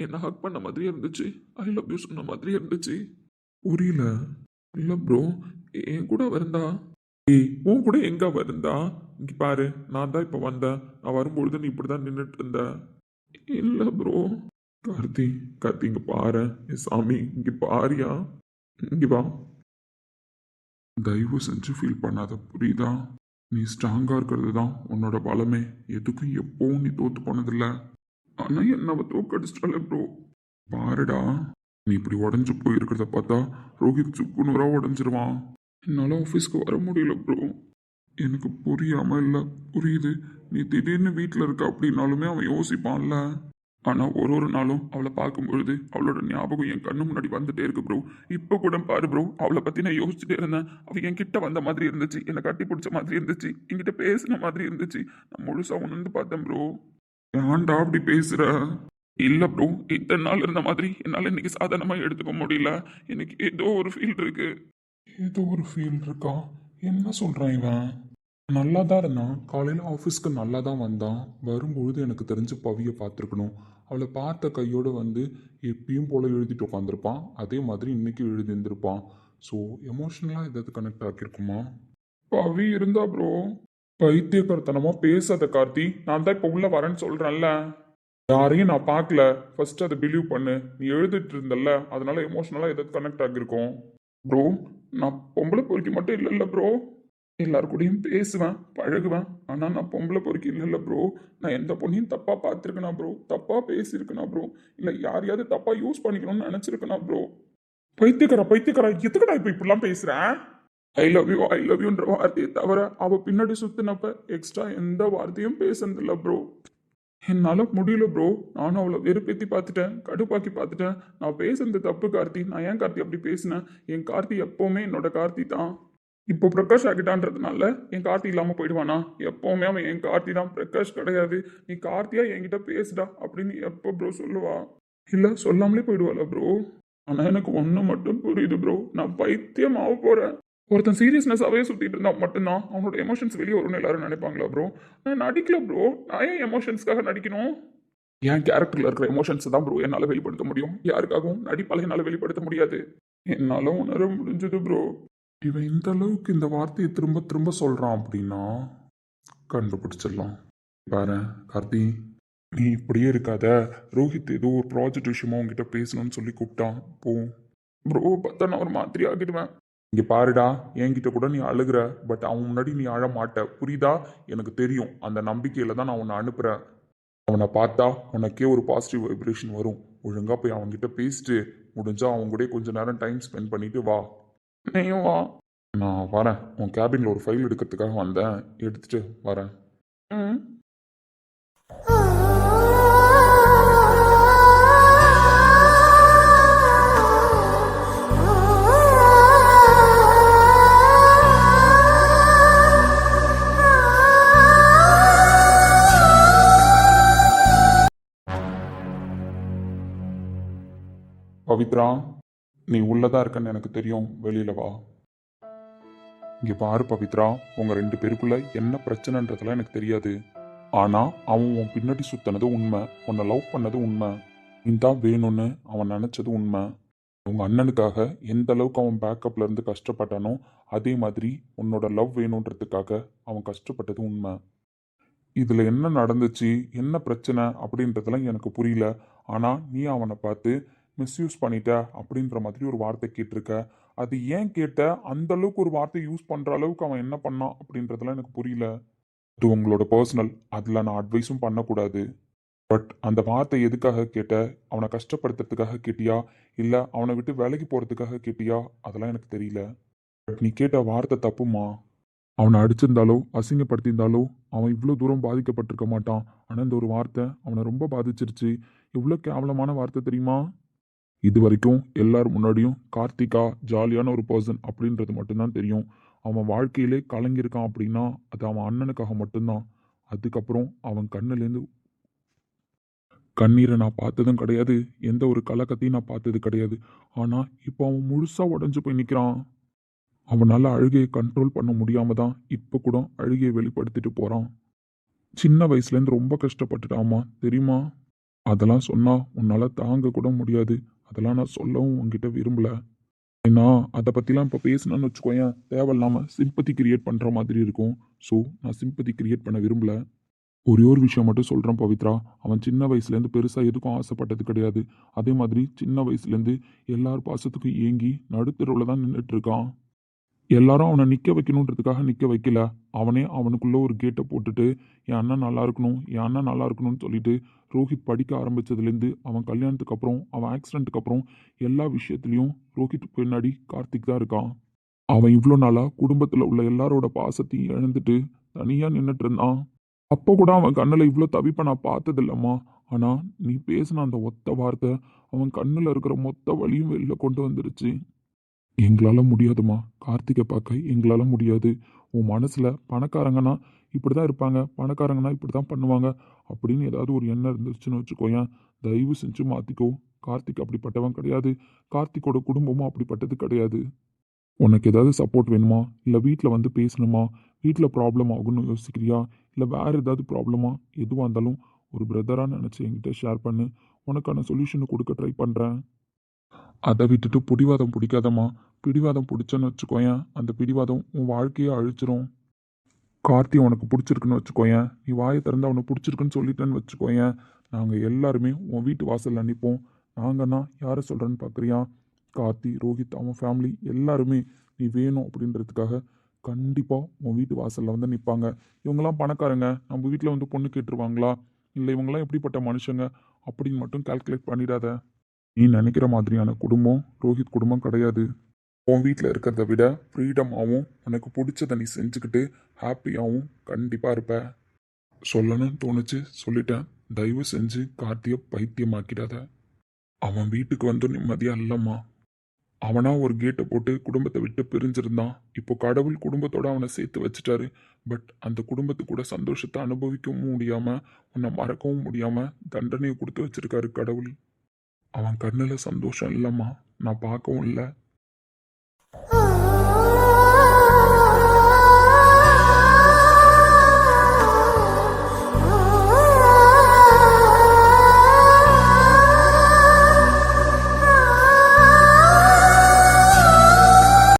என்னை ஹக் பண்ண மாதிரியே இருந்துச்சு. ஐ லவ் யூ சொன்ன மாதிரியே இருந்துச்சு. புரியல. இல்லை ப்ரோ, என் கூட வருந்தா. ஏய், உன் கூட எங்க வருந்தா? இங்கே பாரு, நான் தான் இப்போ வந்தேன். நான் வரும்பொழுது நீ இப்படி தான் நின்றுட்டு இருந்த. இல்லை ப்ரோ. கார்த்தி, இங்கே பாரு. சாமி, இங்கே பாரியா. இங்கே வா. தயவு செஞ்சு ஃபீல் பண்ணாத, புரியுதா? நீ ஸ்ட்ராங்காக இருக்கிறது தான் உன்னோட பலமே. எதுக்கும் எப்பவும் நீ தோற்று போனதில்ல. ஆனால் என்ன தோக்கடிச்சிட்டால ப்ரோ. பாருடா, நீ இப்படி உடஞ்சி போயிருக்கிறத பார்த்தா ரோஹித் சுக்குநூறாக உடஞ்சிருவான். என்னால் ஆஃபீஸ்க்கு வர முடியல ப்ரோ. எனக்கு புரியாம இல்லை, புரியுது. நீ திடீர்னு வீட்டில் இருக்க அப்படின்னாலுமே அவன் யோசிப்பான்ல. ஆனால் ஒரு நாளும் அவளை பார்க்கும்பொழுது அவளோட ஞாபகம் என் கண்ணு முன்னாடி வந்துட்டே இருக்கு ப்ரோ. இப்போ கூட பாரு ப்ரோ, அவளை பற்றி நான் யோசிச்சுட்டே இருந்தேன். அவள் என் கிட்ட வந்த மாதிரி இருந்துச்சு, என்னை கட்டி பிடிச்ச மாதிரி இருந்துச்சு, என்கிட்ட பேசின மாதிரி இருந்துச்சு. நான் முழுசாக உணர்ந்து பார்த்தேன் ப்ரோ. ஏன்டா அப்படி பேசுற? இல்லை ப்ரோ, இத்தனை நாள் இருந்த மாதிரி என்னால் இன்னைக்கு சாதாரணமாக எடுத்துக்க முடியல. எனக்கு ஏதோ ஒரு ஃபீல் இருக்கு. ஏதோ ஒரு ஃபீல் இருக்கா? என்ன சொல்கிறான் இவன்? நல்லா தான் இருந்தான், காலையில் ஆஃபீஸ்க்கு நல்லா தான் வந்தான். வரும்பொழுது எனக்கு தெரிஞ்சு பவியை பார்த்துருக்கணும். அவளை பார்த்த கையோடு வந்து எப்பயும் போல் எழுதிட்டு உட்காந்துருப்பான். அதே மாதிரி இன்னைக்கு எழுதியிருந்திருப்பான். ஸோ எமோஷ்னலாக ஏதாவது கனெக்ட் ஆகியிருக்குமா? பவி இருந்தா ப்ரோ. பைத்தியக்காரத்தனமாக பேசாத கார்த்தி. நான் தான் இப்போ உள்ளே வரேன்னு சொல்கிறேன்ல. யாரையும் நான் பார்க்கல. ஃபர்ஸ்ட் அதை பிலீவ் பண்ணு. நீ எழுதிட்டு இருந்தல்ல, அதனால எமோஷ்னலாக ஏதாவது கனெக்ட் ஆகியிருக்கும் ப்ரோ. நான் பொம்பளை பொறுக்கி மட்டும் இல்லைல்ல ப்ரோ, எல்லார் கூடயும் பேசுவேன், பழகுவேன். ஆனால் நான் பொம்பளை பொறுக்கி இல்லைல்ல ப்ரோ. நான் எந்த பொண்ணையும் தப்பாக பார்த்துருக்கேனா ப்ரோ, தப்பாக பேசியிருக்கேனா ப்ரோ, இல்லை யாரையாவது தப்பாக யூஸ் பண்ணிக்கணும்னு நினச்சிருக்கேனா ப்ரோ? பைத்தியக்காரா எதுக்கடா இப்போ இப்படிலாம் பேசுகிறேன்? ஐ லவ் யூன்ற வார்த்தையை தவிர அவள் பின்னாடி சுற்றினப்ப எக்ஸ்ட்ரா எந்த வார்த்தையும் பேசுனதில்ல ப்ரோ. என்னால் முடியல ப்ரோ. நானும் அவளை வெறுப்பேற்றி பார்த்துட்டேன், கடுப்பாக்கி பார்த்துட்டேன். நான் பேசுறது தப்பு கார்த்தி. நான் ஏன் கார்த்தி அப்படி பேசினேன்? என் கார்த்தி எப்போவுமே என்னோட கார்த்தி தான். இப்போ பிரகாஷ் ஆகிட்டான்றதுனால என் கார்த்தி இல்லாமல் போயிடுவானா? எப்போவுமே அவன் என் கார்த்தி தான், பிரகாஷ் கிடையாது. நீ கார்த்தியா என்கிட்ட பேசுடா அப்படின்னு எப்போ ப்ரோ சொல்லுவா? இல்லை சொல்லாமலே போயிடுவாளா ப்ரோ? ஆனால் எனக்கு ஒன்று மட்டும் புரியுது ப்ரோ, நான் பைத்தியம் ஆக போகிறேன். ஒருத்தன் சீரியஸ்னஸாகவே சுற்றிட்டு இருந்தா மட்டும்தான் அவனோட எமோஷன்ஸ் வெளியே வரும்னு எல்லாரும் நினைப்பாங்களா ப்ரோ? நான் நடிக்கல ப்ரோ. நான் ஏன் எமோஷன்ஸ்க்காக நடிக்கணும்? என் கேரக்டரில் இருக்கிற எமோஷன்ஸ் தான் ப்ரோ என்னால் வெளிப்படுத்த முடியும். யாருக்காகவும் நடிப்பால் என்னால் வெளிப்படுத்த முடியாது. என்னால் உணர முடிஞ்சது ப்ரோ. இவன் இந்த அளவுக்கு இந்த வார்த்தையை திரும்ப திரும்ப சொல்கிறான் அப்படின்னா கண்டுபிடிச்சிடலாம். பாரு கார்த்தி, நீ இப்படியே இருக்காத. ரோஹித் ஏதோ ஒரு ப்ராஜெக்ட் விஷயமா உங்ககிட்ட பேசணும்னு சொல்லி கூப்பிட்டான். போ ப்ரோ. பார்த்தா நான் ஒரு மாதிரி ஆகிடுவேன். இங்கே பாருடா, என்கிட்ட கூட நீ அழுகிற, பட் அவன் முன்னாடி நீ அழ மாட்ட, புரியுதா? எனக்கு தெரியும். அந்த நம்பிக்கையில் தான் நான் உன்னை அனுப்புகிறேன். அவனை பார்த்தா உனக்கே ஒரு பாசிட்டிவ் வைப்ரேஷன் வரும். ஒழுங்காக போய் அவன்கிட்ட பேசிட்டு முடிஞ்சா அவங்க கூட கொஞ்ச நேரம் டைம் ஸ்பெண்ட் பண்ணிட்டு வா. நீயும் வா. நான் வரேன். உன் கேபினில் ஒரு ஃபைல் எடுக்கிறதுக்காக வந்தேன், எடுத்துட்டு வரேன். ம். பவித்ரா, நீ உள்ளதா இருக்கன்னு எனக்கு தெரியும், வெளியில வா. இங்க பாரு பவித்ரா, உங்க 2 பேருக்குள்ள என்ன பிரச்சனைன்றதெல்லாம் எனக்கு தெரியாது. ஆனா அவன் உன் பின்னாடி சுத்தினது உண்மை, உன்னை லவ் பண்ணது உண்மை, நீ தான் வேணும்னு அவன் நினைச்சது உண்மை. உங்க அண்ணனுக்காக எந்த அளவுக்கு அவன் பேக்கப்ல இருந்து கஷ்டப்பட்டானோ அதே மாதிரி உன்னோட லவ் வேணுன்றதுக்காக அவன் கஷ்டப்பட்டது உண்மை. இதுல என்ன நடந்துச்சு, என்ன பிரச்சனை அப்படின்றதெல்லாம் எனக்கு புரியல. ஆனா நீ அவனை பார்த்து மிஸ்யூஸ் பண்ணிட்ட அப்படின்ற மாதிரி ஒரு வார்த்தை கேட்டிருக்க. அது ஏன் கேட்ட? அந்த அளவுக்கு ஒரு வார்த்தை யூஸ் பண்ற அளவுக்கு அவன் என்ன பண்ணான் அப்படின்றதெல்லாம் எனக்கு புரியல. அது உங்களோட பர்சனல், அதில் நான் அட்வைஸும் பண்ணக்கூடாது. பட் அந்த வார்த்தை எதுக்காக கேட்ட? அவனை கஷ்டப்படுத்துறதுக்காக கேட்டியா, இல்லை அவனை விட்டு வேலைக்கு போகிறதுக்காக கேட்டியா? அதெல்லாம் எனக்கு தெரியல. பட் நீ கேட்ட வார்த்தை தப்புமா. அவனை அடிச்சிருந்தாலோ அசிங்கப்படுத்தியிருந்தாலோ அவன் இவ்வளோ தூரம் பாதிக்கப்பட்டிருக்க மாட்டான். ஆனால் இந்த ஒரு வார்த்தை அவனை ரொம்ப பாதிச்சிருச்சு. எவ்வளோ கேவலமான வார்த்தை தெரியுமா? இது வரைக்கும் எல்லார் முன்னாடியும் கார்த்திகா ஜாலியான ஒரு பர்சன் அப்படின்றது மட்டும்தான் தெரியும். அவன் வாழ்க்கையிலே கலங்கியிருக்கான் அப்படின்னா அது அவன் அண்ணனுக்காக மட்டும்தான். அதுக்கப்புறம் அவன் கண்ணுலேருந்து கண்ணீரை நான் பார்த்ததும் கிடையாது, எந்த ஒரு கலக்கத்தையும் நான் பார்த்தது கிடையாது. ஆனால் இப்போ அவன் முழுசாக உடஞ்சு போய் நிற்கிறான். அவனால் அழுகையை கண்ட்ரோல் பண்ண முடியாம தான் இப்போ கூட அழுகையை வெளிப்படுத்திட்டு போகிறான். சின்ன வயசுலேருந்து ரொம்ப கஷ்டப்பட்டுட்டாமா தெரியுமா? அதெல்லாம் சொன்னால் உன்னால் தாங்க கூட முடியாது. அதெல்லாம் நான் சொல்லவும் உங்ககிட்ட விரும்பல. ஏன்னா அதை பற்றிலாம் இப்போ பேசணும்னு வச்சுக்கோயேன், தேவையில்லாமல் சிம்பத்தி கிரியேட் பண்ணுற மாதிரி இருக்கும். ஸோ நான் சிம்பத்தி கிரியேட் பண்ண விரும்பல. ஒரே ஒரு விஷயம் மட்டும் சொல்கிறேன் பவித்ரா, அவன் சின்ன வயசுலேருந்து பெருசாக எதுக்கும் ஆசைப்பட்டது கிடையாது. அதே மாதிரி சின்ன வயசுலேருந்து எல்லார் பாசத்துக்கும் ஏங்கி நடுத்தருவில் தான் நின்றுட்டுருக்கான். எல்லாரும் அவனை நிற்க வைக்கணுன்றதுக்காக நிற்க வைக்கல. அவனே அவனுக்குள்ளே ஒரு கேட்டை போட்டுட்டு என் அண்ணன் நல்லா இருக்கணும், என் அண்ணன் நல்லா இருக்கணும்னு சொல்லிட்டு ரோஹித் படிக்க ஆரம்பித்ததுலேருந்து அவன் கல்யாணத்துக்கு அப்புறம், அவன் ஆக்சிடென்ட்டுக்கு அப்புறம் எல்லா விஷயத்துலேயும் ரோஹித் பின்னாடி கார்த்திக் தான் இருக்கான். அவன் இவ்வளோ நாளாக குடும்பத்தில் உள்ள எல்லாரோட பாசத்தையும் இழந்துட்டு தனியாக நின்றுட்டு இருந்தான். அப்போ கூட அவன் கண்ணில் இவ்வளோ தவிப்பை நான் பார்த்ததில்லம்மா. ஆனால் நீ பேசின அந்த ஒத்த வார்த்தை அவன் கண்ணில் இருக்கிற மொத்த வலியும் வெளில கொண்டு வந்துருச்சு. எங்களால் முடியாதும்மா, கார்த்திகை பார்க்க எங்களால் முடியாது. உன் மனசில் பணக்காரங்கன்னா இப்படி தான் இருப்பாங்க, பணக்காரங்கன்னா இப்படி தான் பண்ணுவாங்க அப்படின்னு ஏதாவது ஒரு எண்ணம் இருந்துச்சுன்னு வச்சுக்கோயேன், தயவு செஞ்சு மாற்றிக்கோ. கார்த்திக் அப்படிப்பட்டவன் கிடையாது. கார்த்திக்கோட குடும்பமும் அப்படிப்பட்டது கிடையாது. உனக்கு ஏதாவது சப்போர்ட் வேணுமா, இல்லை வீட்டில் வந்து பேசணுமா, வீட்டில் ப்ராப்ளம் ஆகும்னு யோசிக்கிறியா, இல்லை வேறு ஏதாவது ப்ராப்ளமா, எதுவாக இருந்தாலும் ஒரு பிரதராக நினச்சி என்கிட்ட ஷேர் பண்ணு. உனக்கான சொல்யூஷனை கொடுக்க ட்ரை பண்ணுறேன். அதை விட்டுட்டு பிடிவாதம் பிடிக்காதம்மா. பிடிவாதம் பிடிச்சேன்னு வச்சுக்கோயேன், அந்த பிடிவாதம் உன் வாழ்க்கையே அழிச்சிரும். கார்த்தி உனக்கு பிடிச்சிருக்குன்னு வச்சுக்கோயேன், நீ வாயை திறந்து அவனை பிடிச்சிருக்குன்னு சொல்லிட்டேன்னு வச்சுக்கோயேன், நாங்கள் எல்லாருமே உன் வீட்டு வாசலில் நிற்போம். நாங்கன்னா யாரை சொல்கிறேன்னு பார்க்குறியா? கார்த்தி, ரோஹித், அவன் ஃபேமிலி எல்லாருமே நீ வேணும் அப்படின்றதுக்காக கண்டிப்பாக உன் வீட்டு வாசலில் வந்து நிற்பாங்க. இவங்கெல்லாம் பணக்காரங்க, நம்ம வீட்டில் வந்து பொண்ணு கேட்டுருவாங்களா, இல்லை இவங்கெல்லாம் எப்படிப்பட்ட மனுஷங்க அப்படின்னு மட்டும் கால்குலேட் பண்ணிடாத. நீ நினைக்கிற மாதிரியான குடும்பம் ரோஹித் குடும்பம் கிடையாது. உன் வீட்டில் இருக்கிறத விட ஃப்ரீடமாகவும் உனக்கு பிடிச்சதை நீ செஞ்சுக்கிட்டு ஹாப்பியாகவும் கண்டிப்பாக இருப்ப. சொல்லணும்னு தோணுச்சு, சொல்லிட்டேன். தயவு செஞ்சு கார்த்தியை பைத்தியமாக்கிடாத. அவன் வீட்டுக்கு வந்து நிம்மதியாக இல்லைம்மா. அவனா ஒரு கேட்டை போட்டு குடும்பத்தை விட்டு பிரிஞ்சிருந்தான். இப்போ கடவுள் குடும்பத்தோட அவனை சேர்த்து வச்சுட்டாரு. பட் அந்த குடும்பத்து கூட சந்தோஷத்தை அனுபவிக்கவும் முடியாமல் உன்னை மறக்கவும் முடியாமல் தண்டனையை கொடுத்து வச்சிருக்காரு கடவுள். அவன் கண்ணில் சந்தோஷம் இல்லைம்மா, நான் பார்க்கவும் இல்லை.